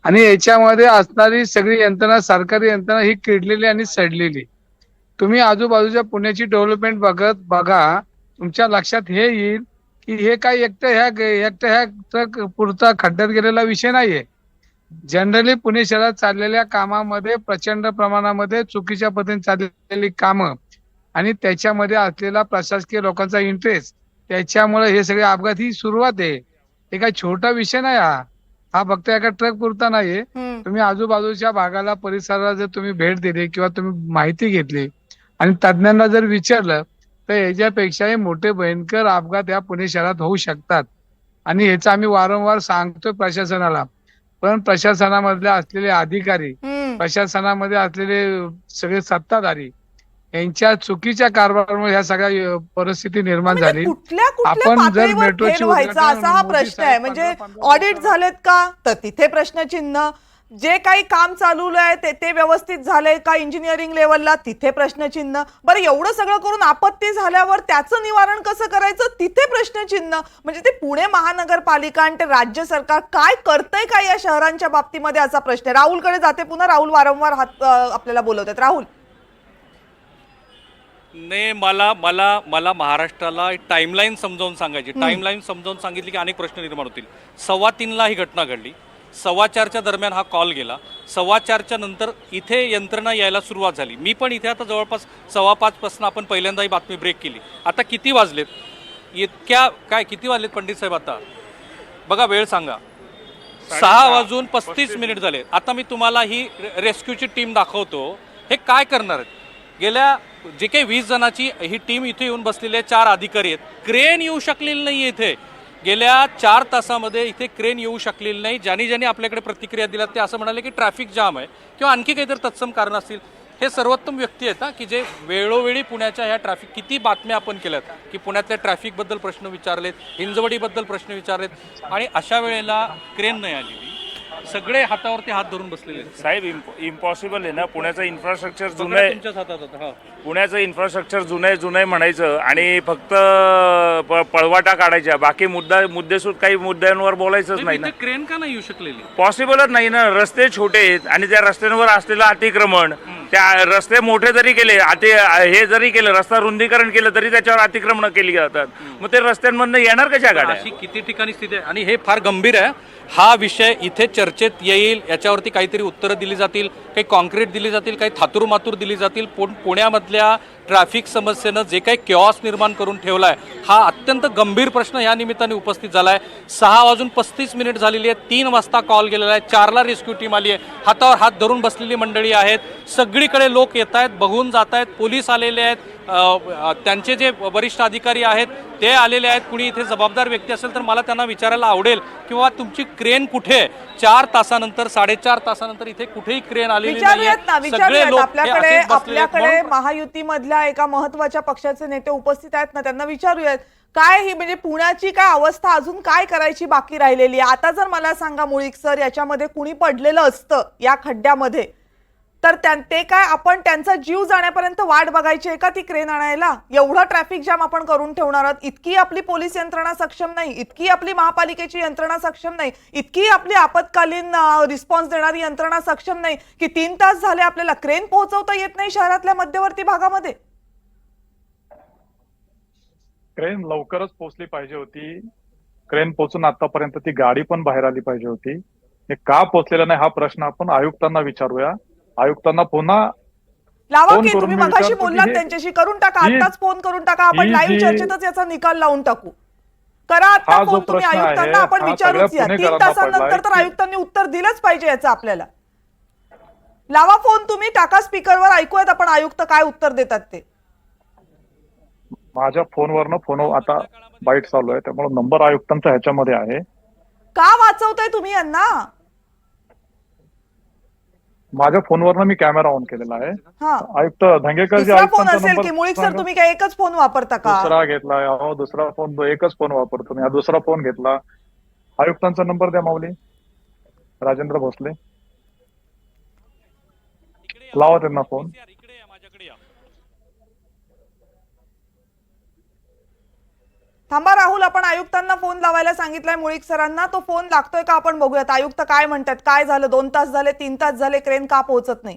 आणि याच्यामध्ये असणारी सगळी यंत्रणा, सरकारी यंत्रणा ही किडलेली आणि सडलेली. तुम्ही आजूबाजूच्या पुण्याची डेव्हलपमेंट बघा, तुमच्या लक्षात हे येईल की हे काही एकट्या ह्या ट्रक पुरता खड्ड्यात गेलेला विषय नाहीये. जनरली पुणे शहरात चाललेल्या कामामध्ये प्रचंड प्रमाणामध्ये चुकीच्या पद्धतीने चाललेली कामं आणि त्याच्यामध्ये असलेला प्रशासकीय लोकांचा इंटरेस्ट त्याच्यामुळे हे सगळे अपघात ही सुरुवात आहे. हे काही छोटा विषय नाही हा फक्त एका ट्रक पुरता नाहीये. तुम्ही आजूबाजूच्या भागाला परिसराला जर तुम्ही भेट दिली किंवा तुम्ही माहिती घेतली आणि तज्ञांना जर विचारलं तर याच्यापेक्षाही मोठे भयंकर अपघात या पुणे शहरात होऊ शकतात. आणि ह्याचं आम्ही वारंवार सांगतो प्रशासनाला, पण प्रशासनामधले असलेले अधिकारी, प्रशासनामध्ये असलेले सगळे सत्ताधारी यांच्या चुकीच्या कारभारामुळे ह्या सगळ्या परिस्थिती निर्माण झाली. कुठल्या आपण जर पातळीवर मेट्रोची फेल व्हायचा उद्घाटन असा हा मोदी प्रश्न साहेब आहे. म्हणजे 15 ऑडिट झालेत का, तर तिथे प्रश्नचिन्ह. जे काही काम चालू आहे ते व्यवस्थित झालंय का इंजिनिअरिंग लेवलला, तिथे प्रश्नचिन्ह. बरं, एवढं सगळं करून आपत्ती झाल्यावर त्याचं निवारण कसं करायचं, तिथे प्रश्नचिन्ह. म्हणजे ते पुणे महानगरपालिका आणि ते राज्य सरकार काय करतंय का या शहरांच्या बाबतीमध्ये, असा प्रश्न आहे. राहुलकडे जाते पुन्हा. राहुल वारंवार हात आपल्याला बोलवतात. राहुल, नाही, मला महाराष्ट्राला टाइमलाईन समजावून सांगायची. टाइमलाईन समजावून सांगितली की अनेक प्रश्न निर्माण होतील. 3:15 ही घटना घडली. 4:15 दरम्यान हा कॉल गेला. 4:15 नंतर इथे यंत्रणा यायला सुरुवात झाली. मी पण इथे आता जवळपास 4:15 पासून आपण पहिल्यांदा ही बातमी ब्रेक केली. आता किती वाजलेत, किती वाजलेत पंडित साहेब? आता बघा, वेळ सांगा. 6:35 झाले. आता मी तुम्हाला ही रेस्क्यूची टीम दाखवतो. हे काय करणार आहेत? गेल्या जे काही 20 जणांची ही टीम इथे येऊन बसलेली आहे, 4 अधिकारी आहेत. क्रेन येऊ शकलेली नाही इथे. गेल्या 4 तासामध्ये इथे क्रेन येऊ शकलेली नाही. ज्यांनी आपल्याकडे प्रतिक्रिया दिल्या ते असं म्हणाले की ट्रॅफिक जाम आहे किंवा आणखी काहीतरी तत्सम कारण असतील. हे सर्वोत्तम व्यक्ती आहेत की जे वेळोवेळी पुण्याच्या ह्या ट्रॅफिक, किती बातम्या आपण केल्यात की पुण्यातल्या ट्रॅफिकबद्दल प्रश्न विचारलेत, हिंजवडीबद्दल प्रश्न विचारलेत, आणि अशा वेळेला क्रेन नाही आलेली. सगळे हातावरती हात धरून बसलेले आहेत. साहेब, इम्पॉसिबल आहे ना. पुण्याचं इन्फ्रास्ट्रक्चर जुनं आहे. तुमच्याच हातात होतं. हा, पुण्याचं इन्फ्रास्ट्रक्चर जुनं आहे म्हणायचं आणि फक्त पळवाटा काढायच्या, बाकी मुद्देसूद काही मुद्द्यांवर बोलायचंच नाही ना. इथे क्रेन का नाही येऊ शकलेली? पॉसिबलच नाही ना. रस्ते छोटे आहेत आणि त्या रस्त्यांवर असलेलं अतिक्रमण, त्या रस्ते मोठे जरी केले, हे जरी केलं, रस्ता रुंदीकरण केलं तरी त्याच्यावर अतिक्रमण केली जातात. मग ते रस्त्यांमधनं येणार कशा गाड्या? अशी किती ठिकाणी स्थिती आहे आणि हे फार गंभीर आहे. हा विषय इथे चर्चेत येईल, याच्यावरती काहीतरी उत्तरं दिली जातील, काही कॉन्क्रीट दिली जातील, काही थातूरमातूर दिली जातील. पुण्यामधल्या ट्रॅफिक समस्येनं जे काही कॉस निर्माण करून ठेवला आहे, हा अत्यंत गंभीर प्रश्न या निमित्ताने उपस्थित झाला आहे. 6:35 झालेली आहे. 3 वाजता कॉल गेलेला आहे. 4ला रेस्क्यू टीम आली आहे. हातावर हात धरून बसलेली मंडळी आहेत. सगळीकडे लोक येत आहेत, बघून जात आहेत. पोलीस आलेले आहेत, त्यांचे जे वरिष्ठ अधिकारी आहेत ते आलेले आहेत. कुणी इथे जबाबदार व्यक्ती असेल तर मला त्यांना विचारायला आवडेल किंवा तुमची क्रेन कुठे आहे? 4 तासानंतर, 4.5 तासानंतर इथे कुठेही क्रेन आलेली विचारूयात. आपल्याकडे महायुतीमधल्या एका महत्वाच्या पक्षाचे नेते उपस्थित आहेत ना, त्यांना विचारूयात काय ही म्हणजे पुण्याची काय अवस्था, अजून काय करायची बाकी राहिलेली आहे. आता जर मला सांगा मुळीक सर, याच्यामध्ये कुणी पडलेलं असतं या खड्ड्यामध्ये, तर ते काय आपण त्यांचा जीव जाण्यापर्यंत वाट बघायची आहे का ती क्रेन आणायला? एवढा ट्रॅफिक जाम आपण करून ठेवणार आहोत. इतकी आपली पोलीस यंत्रणा सक्षम नाही, इतकी आपली महापालिकेची यंत्रणा सक्षम नाही, इतकी आपली आपत्कालीन रिस्पॉन्स देणारी यंत्रणा सक्षम नाही की 3 तास झाले आपल्याला क्रेन पोहोचवता येत नाही शहरातल्या मध्यवर्ती भागामध्ये. क्रेन लवकरच पोहोचली पाहिजे होती. क्रेन पोहोचून आतापर्यंत ती गाडी पण बाहेर आली पाहिजे होती. हे का पोहोचलेलं नाही हा प्रश्न आपण आयुक्तांना विचारूया. आयुक्तांना पुन्हा लावा की तुम्ही मगाशी बोललात त्यांच्याशी, करून टाका, आताच फोन करून टाका. आपण लाईव्ह चर्चेतच याचा निकाल लावून टाकू. करा आता फोन तुम्ही आयुक्तांना, आपण विचारूच या. 3 तासांनंतर तर आयुक्तांनी उत्तर दिलंच पाहिजे याचं आपल्याला. लावा फोन तुम्ही, टाका स्पीकरवर, ऐकूयात आपण आयुक्त काय उत्तर देतात ते. माझ्या फोनवरनं फोन आता बाईट चालू आहे, त्यामुळे नंबर आयुक्तांचा ह्याच्यामध्ये आहे. का वाचवताय तुम्ही यांना? माझ्या फोनवरनं मी कॅमेरा ऑन केलेला आहे. आयुक्त धंगेकर जी दुसरा फोन असेल की मुळीक सर, तुम्ही काय एकच फोन वापरता का? दुसरा घेतलाय. हो, दुसरा फोन, एकच फोन वापरतो मी. हा दुसरा फोन घेतला. आयुक्तांचा नंबर द्या माऊली. राजेंद्र भोसले, लावा त्यांना फोन. थांबा राहुल, आपण आयुक्तांना फोन लावायला सांगितलाय मुळीक सरांना. तो फोन लागतोय का आपण बघूयात. आयुक्त काय म्हणतात, काय झालं? 2 तास झाले, 3 तास झाले, क्रेन का पोहोचत नाही?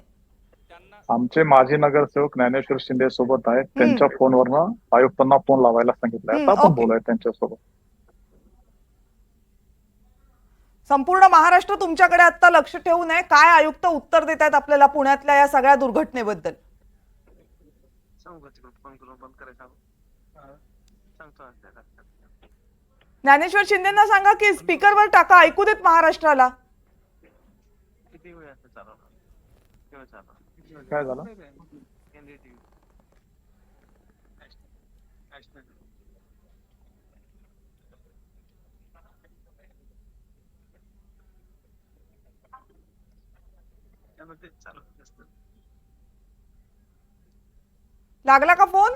आमचे माजी नगरसेवक ज्ञानेश्वर शिंदे सोबत आहेत. त्यांच्या फोनवरनं आयुक्तांना फोन लावायला सांगितलंय. आता आपण बोलाय त्यांच्यासोबत. संपूर्ण महाराष्ट्र तुमच्याकडे आता लक्ष ठेवून आहे. काय आयुक्त उत्तर देत आहेत आपल्याला पुण्यातल्या या सगळ्या दुर्घटनेबद्दल? ज्ञानेश्वर शिंदेना सांगा की स्पीकरवर टाका, ऐकू देत महाराष्ट्राला. काय झालं? लागला का फोन?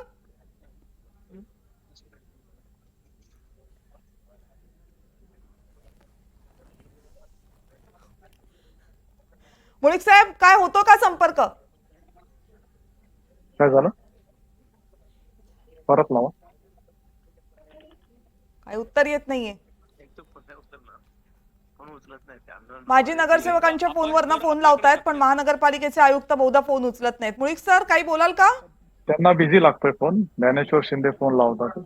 मुळीक साहेब, काय होतो का संपर्क? काय झालं? परत लावा. काय उत्तर येत नाहीये. माजी नगरसेवकांच्या फोनवरनं फोन लावतायत, पण महानगरपालिकेचे आयुक्त बहुधा फोन उचलत नाहीत. मुळीक सर, काही बोलाल का? त्यांना बिझी लागतोय फोन. ज्ञानेश्वर शिंदे फोन लावतात.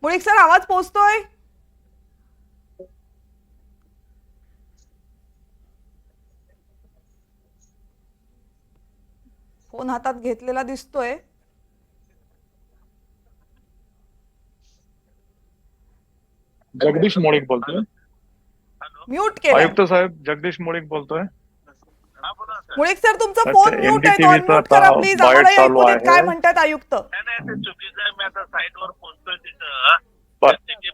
मुळीक सर, आवाज पोहोचतोय? फोन हातात घेतलेला दिसतोय. जगदीश मोळीक बोलतोय. म्यूट केलं. आयुक्त साहेब, जगदीश मोळीक बोलतोय. मुळीक सर, तुमचा फोन म्यूट आहे, तो अनम्यूट करा प्लीज. आम्हाला ऐकू देत काय म्हणतात आयुक्त. चुकीचं आहे. मी आता साईटवर पोहोचतोय तिथं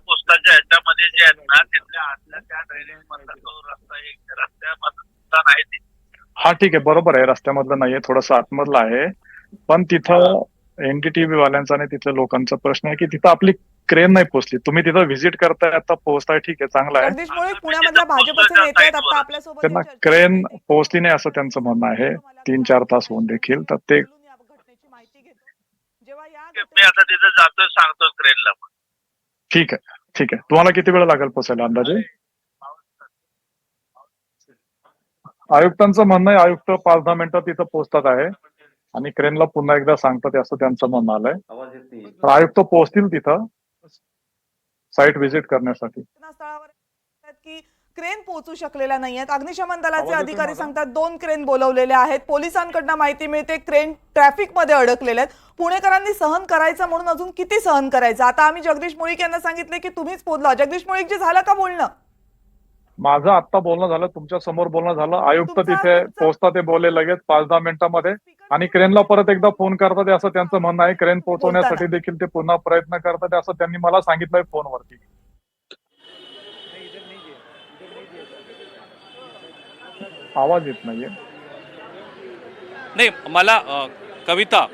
पोस्टाच्या ह्याच्यामध्ये जे आहेत ना तिथल्या आतल्या त्या ड्रेनेज मधला तो रस्ता एक रस्त्यामधला नाही ते. हा ठीक आहे, बरोबर आहे, रस्त्यामधलं नाहीये, थोडंसं आतमधलं आहे. पण तिथं एनडीटीव्ही वाल्यांचा आणि तिथल्या लोकांचा प्रश्न आहे की तिथं आपली क्रेन नाही पोहोचली. तुम्ही तिथं व्हिजिट करताय, आता पोहोचताय, ठीक आहे, चांगलं आहे. जगदीश मुळीक पुण्यामधल्या भाजपचे नेते आहेत, आता आपल्यासोबत त्यांना ही चर्चा क्रेन करतील. पोहोचली नाही असं त्यांचं म्हणणं आहे. 3-4 तास होऊन देखील. तर ते या घटनेची माहिती घेतो. जेव्हा या मी आता तिथं जातोय, सांगतो क्रेनला. ठीक आहे, ठीक आहे. तुम्हाला किती वेळ लागेल पोहोचायला अंदाजे? आयुक्तांचं म्हणणं आहे आयुक्त 5-10 मिनिटात तिथं पोहोचतात आहे आणि क्रेनला पुन्हा एकदा सांगतात असं त्यांचं म्हणणं आलंय. तर आयुक्त पोहोचतील तिथं साईट व्हिजिट करण्यासाठी. घटनास्थळावर आहेत की क्रेन पोहोचू शकलेल्या नाहीयेत. अग्निशमन दलाचे अधिकारी सांगतात 2 क्रेन बोलवलेले आहेत. पोलिसांकडनं माहिती मिळते क्रेन ट्रॅफिक मध्ये अडकलेले आहेत. पुणेकरांनी सहन करायचं म्हणून अजून किती सहन करायचं. आता आम्ही जगदीश मुळीक यांना सांगितले की तुम्हीच बोलला. जगदीश मुळीक, जे झालं का बोलणं? माझं आत्ता बोलणं झालं, तुमच्या समोर बोलणं झालं. आयुक्त तिथे पोहोचतात, ते बोलले लगेच 5-10 मिनिटांमध्ये आणि क्रेनला परत एकदा फोन करतात असं त्यांचं म्हणणं आहे. क्रेन पोहोचवण्यासाठी देखील ते पुन्हा प्रयत्न करतात असं त्यांनी मला सांगितलंय फोनवरती. आवाज येत नाहीये. नाही, मला कविता,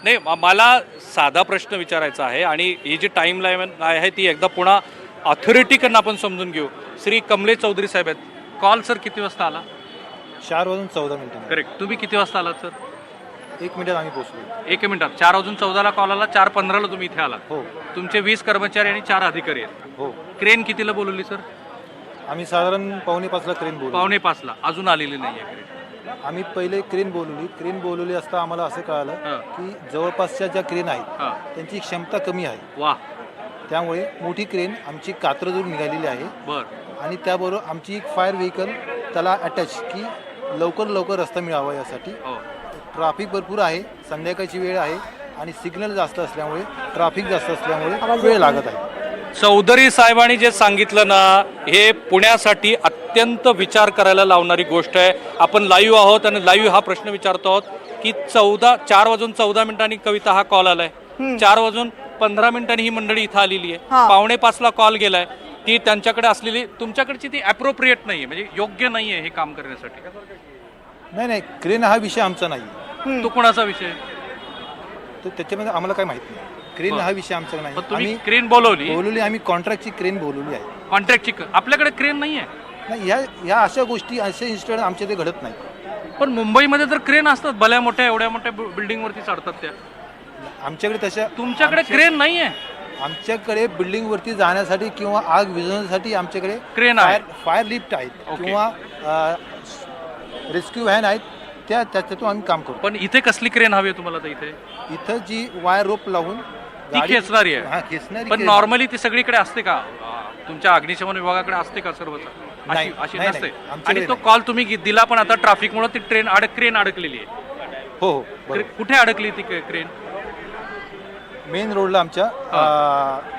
नाही, मला साधा प्रश्न विचारायचा आहे आणि ही जी टाइम लाईन आहे ती एकदा पुन्हा ऑथॉरिटीकडनं आपण समजून घेऊ. श्री कमलेश चौधरी साहेब आहेत. कॉल सर किती वाजता आला? 4:14 करेक्ट. तुम्ही किती वाजता आलात सर? 1 मिनिटात आम्ही पोहोचलो. 1 मिनिटात. 4:14 कॉल आला, 4:15 तुम्ही इथे आलात. हो तुमचे 20 कर्मचारी आणि 4 अधिकारी आहेत. हो. क्रेन कितीला बोलवली सर? आम्ही साधारण 4:45 क्रेन बोललो. 4:45 अजून आलेली नाही आहे क्रेन. आम्ही पहिले क्रेन बोलवली असता आम्हाला असं कळालं की जवळपासच्या ज्या क्रेन आहेत त्यांची क्षमता कमी आहे. वा. त्यामुळे मोठी क्रेन आमची कात्रजूर निघालेली आहे. बर. आणि त्याबरोबर आमची एक फायर व्हेकल त्याला अटॅच की लवकर रस्ता मिळावा यासाठी. ट्रॅफिक भरपूर आहे, संध्याकाळची वेळ आहे आणि सिग्नल जास्त असल्यामुळे ट्रॅफिक जास्त असल्यामुळे वेळ लागत आहे. चौधरी साहेबांनी जे सांगितलं ना, हे पुण्यासाठी अत्यंत विचार करायला लावणारी गोष्ट आहे. आपण लाईव्ह आहोत आणि लाईव्ह हा प्रश्न विचारतो आहोत की 4:14 कविता हा कॉल आलाय. 4:15 ही मंडळी इथं आलेली आहे. 4:45 कॉल गेलाय. ती त्यांच्याकडे असलेली, तुमच्याकडची ती अप्रोप्रिएट नाहीये, म्हणजे योग्य नाहीये हे काम करण्यासाठी. नाही, क्रेन हा विषय आमचा नाही. तो कोणाचा विषय? तर त्याच्यामध्ये आम्हाला काय माहिती नाही. क्रेन हा विषय आमचा नाही. तुम्ही क्रेन बोलवली? आम्ही कॉन्ट्रॅक्टची क्रेन बोलवली आहे. कॉन्ट्रॅक्टची? आपल्याकडे क्रेन नाहीये. नाही, ह्या अशा गोष्टी, असे इन्सिडेंट आमच्या इथे घडत नाही. पण मुंबईमध्ये तर क्रेन असतात, भल्या मोठ्या एवढ्या मोठ्या बिल्डिंग वरती चढतात त्या. आमच्याकडे तशा. तुमच्याकडे क्रेन नाहीये? आमच्याकडे बिल्डिंग वरती जाण्यासाठी किंवा आग विझवण्यासाठी आमच्याकडे क्रेन आहे, फायर लिफ्ट आहेत किंवा रेस्क्यू व्हॅन आहेत. त्याच्यातून आम्ही काम करतो. पण इथे कसली क्रेन हवी तुम्हाला? तर इथं जी वायर रोप लावून ती खेचणारी हा, आहे खेचणारी पण crane. नॉर्मली ती सगळीकडे असते का तुमच्या अग्निशमन विभागाकडे असते का सर्वच नाही, अशी नाही, नसते नाही. आमच्याकडे आणि तो कॉल तुम्ही दिला पण आता ट्रॅफिकमुळे ती क्रेन अडकलेली आहे हो हो बरोबर. कुठे अडकली ती क्रेन मेन रोडला आमच्या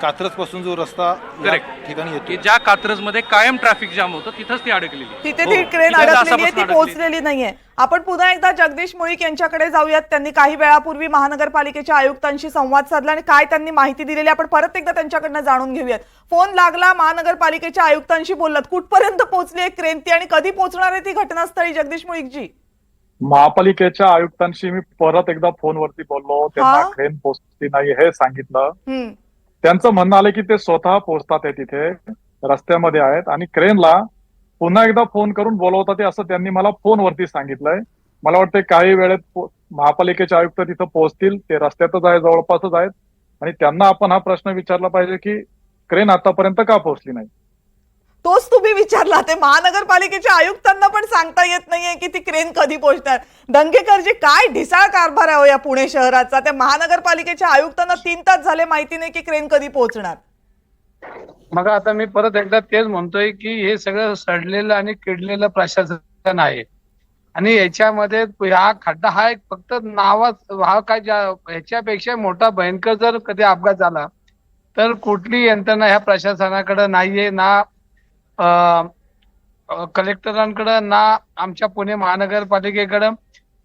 कात्रज पासून जो रस्ता या Correct. ठिकाणी येतो की ज्या कात्रज मध्ये कायम ट्रॅफिक जाम होतं तिथंच ती अडकलेली आहे. तिथे हो. ती क्रेन तिथे अडकलेली आहे, तासापासून ती अडकली. पोहोचलेली नाहीये. आपण पुन्हा एकदा जगदीश मुळीक यांच्याकडे जाऊयात. त्यांनी काही वेळापूर्वी महानगरपालिकेच्या आयुक्तांशी संवाद साधला आणि काय त्यांनी माहिती दिलेली आपण परत एकदा त्यांच्याकडनं जाणून घेऊयात. फोन लागला, महानगरपालिकेच्या आयुक्तांशी बोललात, कुठपर्यंत पोहोचली आहे क्रेन ती आणि कधी पोहोचणार आहे ती घटनास्थळी? जगदीश मुळीकजी, महापालिकेच्या आयुक्तांशी मी परत एकदा फोनवरती बोललो, त्यांना क्रेन पोहोचली नाही हे सांगितलं. त्यांचं म्हणणं आलं की ते स्वतः पोहोचतात आहे, तिथे रस्त्यामध्ये आहेत आणि क्रेनला पुन्हा एकदा फोन करून बोलवतात ते, असं त्यांनी मला फोनवरती सांगितलंय. मला वाटतं काही वेळेत महापालिकेचे आयुक्त तिथं पोहोचतील, ते रस्त्यातच आहे, जवळपासच आहेत आणि त्यांना आपण हा प्रश्न विचारला पाहिजे की क्रेन आतापर्यंत का पोहोचली नाही. तोच तुम्ही विचारला. ते महानगरपालिकेच्या आयुक्तांना पण सांगता येत नाहीये की ती क्रेन कधी पोहोचणार. दंगेकरजी, काय ढिसाळ कारभार आहे हो या पुणे शहराचा. त्या महानगरपालिकेच्या आयुक्तांना 3 तास झाले माहिती नाही की क्रेन कधी पोहोचणार. मग आता मी परत एकदा तेच म्हणतोय की हे सगळं सडलेलं आणि किडलेलं प्रशासन आहे आणि याच्यामध्ये हा खड्डा हा एक फक्त नावाच, हा काय ह्याच्यापेक्षा मोठा भयंकर जर कधी अपघात झाला तर कुठली यंत्रणा ह्या प्रशासनाकडे नाहीये, ना कलेक्टरांकडं, ना आमच्या पुणे महानगरपालिकेकडं.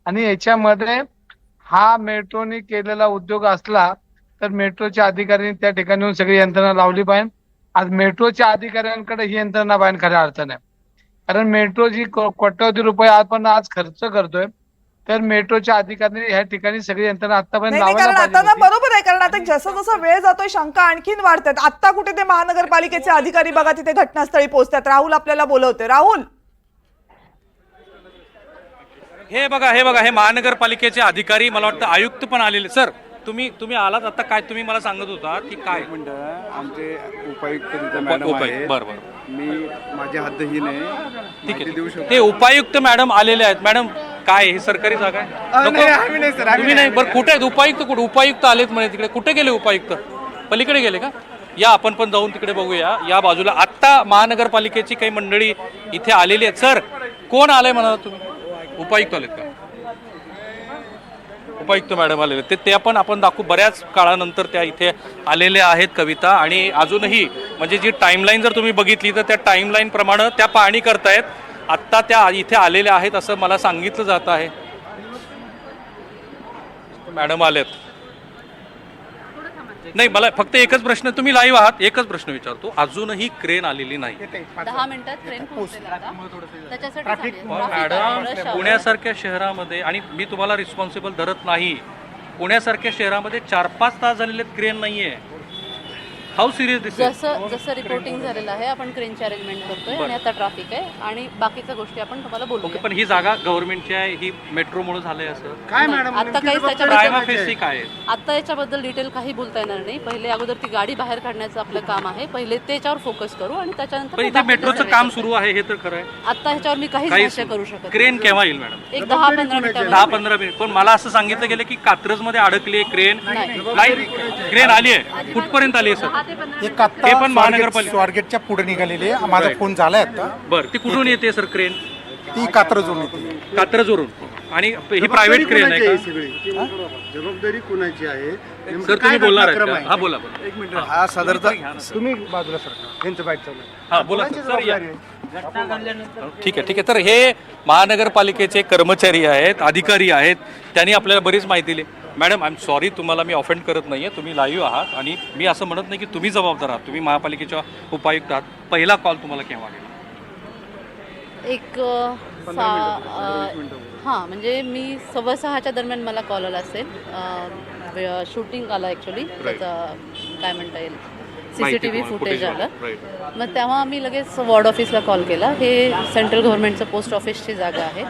आणि याच्यामध्ये हा मेट्रोने केलेला उद्योग असला तर मेट्रोच्या अधिकाऱ्यांनी त्या ठिकाणी येऊन सगळी यंत्रणा लावली पाहिजे. आज मेट्रोच्या अधिकाऱ्यांकडे ही यंत्रणा पाहिजे खऱ्या अर्थाने, कारण मेट्रो जी कोट्यवधी रुपये आपण आज खर्च करतोय तर मेट्रोच्या अधिकाऱ्यांनी ह्या ठिकाणी सगळी यंत्रणा आतापर्यंत नाही, कारण आता ना लावायला बरोबर आहे, कारण आता जसं जसं वेळ जातोय शंका आणखीन वाढतात. आता कुठे ते महानगरपालिकेचे अधिकारी बघा तिथे घटनास्थळी पोहोचतात. राहुल आपल्याला बोलवते. राहुल, हे बघा हे महानगरपालिकेचे अधिकारी, मला वाटतं आयुक्त पण आलेले. सर तुम्ही आलात आता, काय तुम्ही मला सांगत होता की काय आमचे उपायुक्त तिथे मॅडम आहे. बरोबर, मी माझी हद्दही नाही ठीक आहे. ते उपायुक्त मॅडम आलेले आहेत. मॅडम, काय हे सरकारी जागा आहे? तुम्ही नाही, बरं कुठे आहेत उपायुक्त? कुठे उपायुक्त आलेत म्हणे तिकडे? कुठे गेले उपायुक्त? पलीकडे गेले का? या आपण पण जाऊन तिकडे बघूया. या बाजूला आत्ता महानगरपालिकेची काही मंडळी इथे आलेली आहेत. सर, कोण आलंय म्हणाला तुम्ही? उपायुक्त आलेत का? उपायुक्त मॅडम आलेले ते आपण दाखवू. बऱ्याच काळानंतर त्या इथे आलेल्या आहेत कविता, आणि अजूनही म्हणजे जी टाईमलाईन जर तुम्ही बघितली तर त्या टाईमलाईन प्रमाणे त्या पाहणी करतायत. आत्ता त्या इथे आलेल्या आहेत असं मला सांगितलं जात आहे. मॅडम आलेत. नाही, मला फक्त एकच प्रश्न, तुम्ही लाईव्ह आहात, एकच प्रश्न विचारतो. अजूनही क्रेन आलेली नाही. 10 मिनिटात ट्रेन पोहोचेल आता. त्याच्यासाठी मॅडम, पुण्यासारख्या शहरामध्ये, आणि मी तुम्हाला रिस्पॉन्सिबल धरत नाही, पुण्यासारख्या शहरामध्ये 4-5 तास झालेले क्रेन नाहीये. हाऊ सिरियस दिस? जसं रिपोर्टिंग झालेलं आहे आपण क्रेनची अरेंजमेंट करतोय आणि आता ट्रॅफिक आहे आणि बाकीच्या गोष्टी आपण तुम्हाला बोलू. पण ही जागा गव्हर्नमेंटची आहे, ही मेट्रोमुळे झालंय असं काय मॅडम आता काही काय? आता याच्याबद्दल डिटेल काही बोलता येणार नाही. पहिले अगोदर ती गाडी बाहेर काढण्याचं आपलं काम आहे, पहिले त्याच्यावर फोकस करू आणि त्याच्यानंतर इथे मेट्रोचं काम सुरू आहे, हे तर खरं आहे. आता ह्याच्यावर मी काही भाष्य करू शकत. क्रेन केव्हा येईल मॅडम? एक 10-15 मिनिटं. 10-15 मिनिट. पण मला असं सांगितलं गेलं की कात्रज मध्ये अडकली क्रेन. नाही, क्रेन आली आहे. कुठपर्यंत आली आहे सर? हे पण महानगरपालिका स्वारगेटच्या पुढे निघालेली आहे. माझा फोन झालाय आता. बरं, ती कुठून येते सर क्रेन? ती कात्रजवरून येते. कात्रजवरून. आणि ही प्रायव्हेट क्रेन आहे का? जबाबदारी कुणाची आहे सर, तुम्ही बोलणार आहेत का? हा, बोला. एक मिनिट. हा साधारणतः तुम्ही बाजूला सर, यांचं बाईट चालू आहे. हा, बोला सर. या. ठीक आहे. तर हे महानगरपालिकेचे कर्मचारी आहेत, अधिकारी आहेत, त्यांनी आपल्याला बरीच माहिती दिली. मॅडम, आय एम सॉरी, तुम्हाला मी ऑफेंड करत नाहीये, तुम्ही लाईव्ह आहात आणि मी असं म्हणत नाही की तुम्ही जबाबदार आहात, तुम्ही महापालिकेच्या उपायुक्त आहात. पहिला कॉल तुम्हाला केव्हा आलेला? हां, म्हणजे मी 6:15च्या दरम्यान मला कॉल आला असेल. शूटिंग आला ॲक्च्युली, त्याचा काय म्हणता येईल, CCTV फुटेज आलं. मग तेव्हा आम्ही लगेच वॉर्ड ऑफिसला कॉल केला. हे सेंट्रल गव्हर्नमेंटचं पोस्ट ऑफिसची जागा आहे.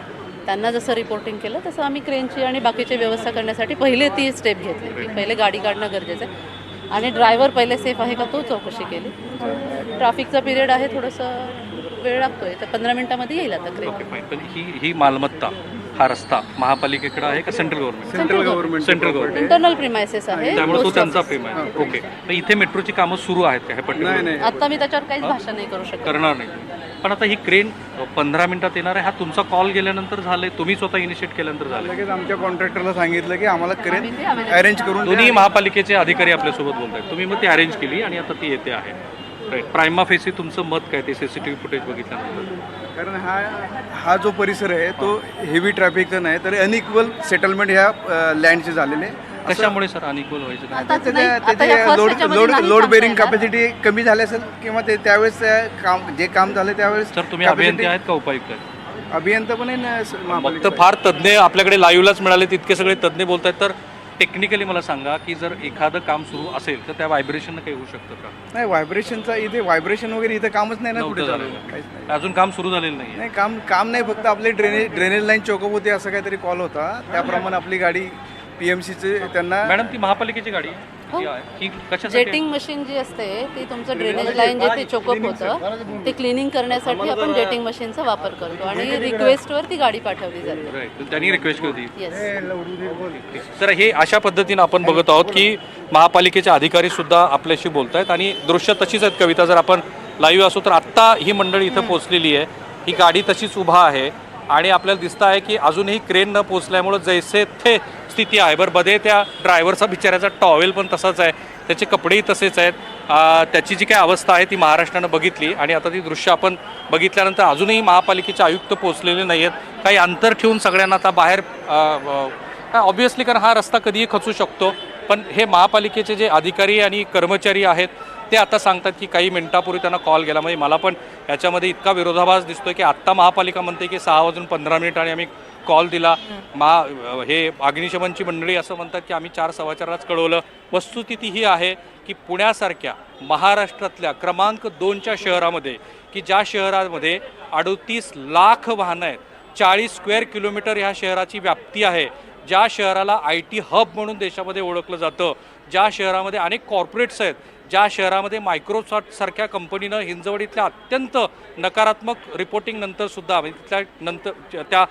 त्यांना जसं रिपोर्टिंग केलं तसं आम्ही क्रेनची आणि बाकीची व्यवस्था करण्यासाठी पहिले ती स्टेप घेतली की पहिले गाडी काढणं गरजेचं आहे आणि ड्रायव्हर पहिले सेफ आहे का तो चौकशी केली. ट्रॅफिकचा पिरियड आहे, थोडंसं वेळ लागतोय, तर 15 मिनिटामध्ये येईल आता क्रेन. पण ही मालमत्ता हा रस्ता महापालिकेकडे आहे का central government? Central government internal premises आहे. त्यामुळे तो पोस्ट त्यांचा ऑफिस. प्रेम आहे. ओके. तर इथे मेट्रोची कामं सुरू आहेत का हे पर्टिक्युलर? आता मी त्याच्यावर काहीच भाषा नाही करू शकत. करणार नाही. पण आता ही क्रेन 15 मिनिटात येणार आहे. हा तुमचा कॉल गेल्यानंतर झालंय, तुम्ही स्वतः इनिशिएट केल्यानंतर झालं? लगेच आमच्या कॉन्ट्रॅक्टरला सांगितलं की आम्हाला आम्ही क्रेन ते available अरेंज करून दोन्ही महापालिकेचे अधिकारी आपल्यासोबत बोलत आहेत. तुम्ही मग ती अरेंज केली आणि आता ती येते आहे. राईट. प्रायमा फेसी तुमचं मत काय ते सीसीटीव्ही फुटेज बघितल्यानंतर? कारण हा जो परिसर आहे तो हेवी ट्रॅफिकचा नाही तर अनइक्वल सेटलमेंट ह्या लँडचे झालेले. कशामुळे सर अनइक्वल व्हायचं काय? आता नाही, आता या first याच्यामध्ये नाही लोड सांगता बेरिंग येणार. कॅपॅसिटी कमी झाली असेल किंवा ते त्यावेळेस जे काम झालं त्यावेळेस सर तुम्ही अभियंते आहेत का उपायुक्त आहेत? अभियंता पण आहे ना फक्त महापालिका. फार तज्ज्ञ आपल्याकडे लाईव्हलाच मिळाले, तितके सगळे तज्ज्ञ बोलत आहेत. तर टेक्निकली मला सांगा की जर एखादं काम सुरू असेल तर त्या व्हायब्रेशन काही होऊ शकतं का? नाही व्हायब्रेशनचा इथे व्हायब्रेशन वगैरे इथं कामच नाही ना कुठे नव्हतं झालं झालेलं. काहीच नाही. अजून काम सुरू झालेलं नाही. नाही काम नाही फक्त आपले ड्रेनेज लाईन चोकअप होते असं काहीतरी कॉल होता त्याप्रमाणे आपली गाडी पीएमसीचे त्यांना. मॅडम ती महापालिकेची गाडी आहे? हो. ही कशासाठी? जेटिंग मशीन जी असते ती तुमचं ड्रेनेज लाईन जे ते चोकअप होतं ते क्लिनिंग करण्यासाठी आपण जेटिंग मशीनचा वापर करतो आणि रिक्वेस्टवर ती गाडी पाठवली जाते. Right. त्यांनी रिक्वेस्ट केली. येस. तर हे अशा पद्धतीनं आपण बघत आहोत की महापालिकेचे अधिकारी सुद्धा आपल्याशी बोलत आहेत आणि दृश्य तशीच आहेत. कविता, जर आपण लाईव्ह असो तर आत्ता ही मंडळी इथं पोहोचलेली आहे. ही गाडी तशीच उभा आहे आणि आपल्याला दिसतं आहे की अजूनही क्रेन न पोहोचल्यामुळं जैसे थे स्थिती आहे. बरं मध्ये त्या ड्रायव्हरचा बिचाऱ्याचा टॉवेल पण तसाच आहे, त्याचे कपडेही तसेच आहेत. त्याची जी काय अवस्था आहे ती महाराष्ट्रानं बघितली आणि आता ती दृश्य आपण बघितल्यानंतर अजूनही महापालिकेचे आयुक्त पोहोचलेले नाही आहेत. काही अंतर ठेवून सगळ्यांना आता बाहेर ऑब्व्हियसली, कारण हा रस्ता कधीही खचू शकतो. पण हे महापालिकेचे जे अधिकारी आणि कर्मचारी आहेत ते आता सांगतात की काही मिनिटापूर्वी त्यांना कॉल गेला. म्हणजे मला पण याच्यामध्ये इतका विरोधाभास दिसतोय की आत्ता महापालिका म्हणते की 6:15 आणि आम्ही कॉल दिला. हे अग्निशमनची मंडळी असं म्हणतात की आम्ही 4:15 कळवलं. वस्तुस्थिती ही आहे की पुण्यासारख्या महाराष्ट्रातल्या क्रमांक 2च्या शहरामध्ये, की ज्या शहरामध्ये 38 लाख वाहनं आहेत, 40 स्क्वेअर किलोमीटर ह्या शहराची व्याप्ती आहे, ज्या शहराला IT हब म्हणून देशामध्ये ओळखलं जातं, ज्या शहरामध्ये अनेक कॉर्पोरेट्स आहेत, ज्या शहरामध्ये मायक्रोसॉफ्टसारख्या कंपनीनं हिंजवडीतल्या अत्यंत नकारात्मक रिपोर्टिंगनंतरसुद्धा, म्हणजे त्या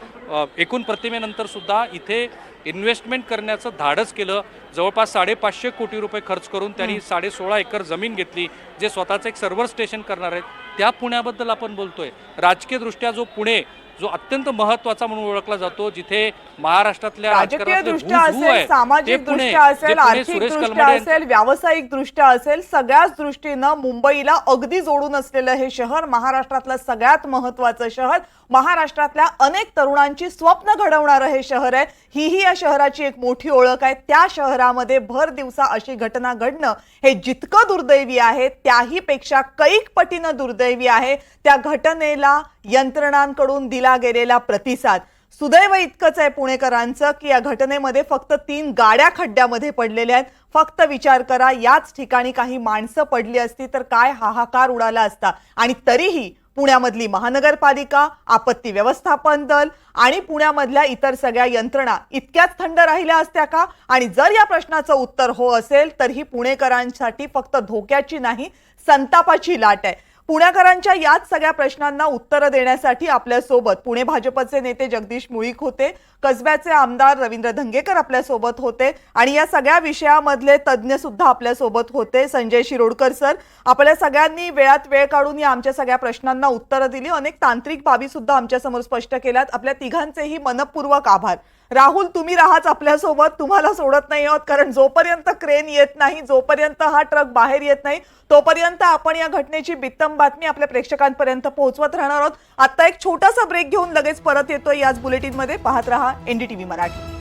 एकूण प्रतिमेनंतरसुद्धा इथे इन्व्हेस्टमेंट करण्याचं धाडस केलं. जवळपास 550 कोटी रुपये खर्च करून त्यांनी 16.5 एकर जमीन घेतली, जे स्वतःचं एक सर्व्हर स्टेशन करणार आहेत. त्या पुण्याबद्दल आपण बोलतोय. राजकीयदृष्ट्या जो पुणे, जो अत्यंत महत्त्वाचा म्हणून ओळखला जातो, जिथे महाराष्ट्रातल्या राजकीय दृष्ट्या असेल, सामाजिक दृष्ट्या असेल, आर्थिक दृष्ट्या असेल, व्यावसायिक दृष्ट्या असेल, सगळ्याच दृष्टीनं मुंबईला अगदी जोडून असलेलं हे शहर, महाराष्ट्रातलं सगळ्यात महत्त्वाचं शहर, महाराष्ट्रातल्या अनेक तरुणांची स्वप्न घडवणारं हे शहर आहे. ही या शहराची एक मोठी ओळख आहे. त्या शहरामध्ये भर दिवसा अशी घटना घडणं हे जितकं दुर्दैवी आहे त्याही पेक्षा कैक पटीनं दुर्दैवी आहे त्या घटनेला यंत्रणांकडून दिला गेलेला प्रतिसाद. सुदैव इतकंच आहे पुणेकरांचं की या घटनेमध्ये फक्त 3 गाड्या खड्ड्यामध्ये पडलेल्या आहेत. फक्त विचार करा, याच ठिकाणी काही माणसं पडली असती तर काय हाहाकार उडाला असता. आणि तरीही पुण्यामधली महानगरपालिका, आपत्ती व्यवस्थापन दल आणि पुण्यामधल्या इतर सगळ्या यंत्रणा इतक्याच थंड राहिल्या असत्या का? आणि जर या प्रश्नाचं उत्तर हो असेल तर ही पुणेकरांसाठी फक्त धोक्याची नाही, संतापाची लाट आहे. पुणेकरांच्या याच सगळ्या प्रश्नांना उत्तरं देण्यासाठी आपल्यासोबत पुणे भाजपचे नेते जगदीश मुळीक होते, कसब्याचे आमदार रवींद्र धंगेकर आपल्यासोबत होते आणि या सगळ्या विषयामधले तज्ज्ञ सुद्धा आपल्यासोबत होते. संजय शिरोडकर सर, आपल्या सगळ्यांनी वेळात वेळ काढून या आमच्या सगळ्या प्रश्नांना उत्तरं दिली. अनेक तांत्रिक बाबी सुद्धा आमच्यासमोर स्पष्ट केल्यात. आपल्या तिघांचेही मनपूर्वक आभार. राहुल, तुम्ही राहाच आपल्यासोबत, तुम्हाला सोडत नाही आहोत, कारण जोपर्यंत क्रेन येत नाही, जोपर्यंत हा ट्रक बाहेर येत नाही, तोपर्यंत आपण या घटनेची बित्तम बातमी आपल्या प्रेक्षकांपर्यंत पोहोचवत राहणार आहोत. आता एक छोटासा ब्रेक घेऊन लगेच परत येतोय याच बुलेटिनमध्ये. पाहत रहा NDTV मराठी.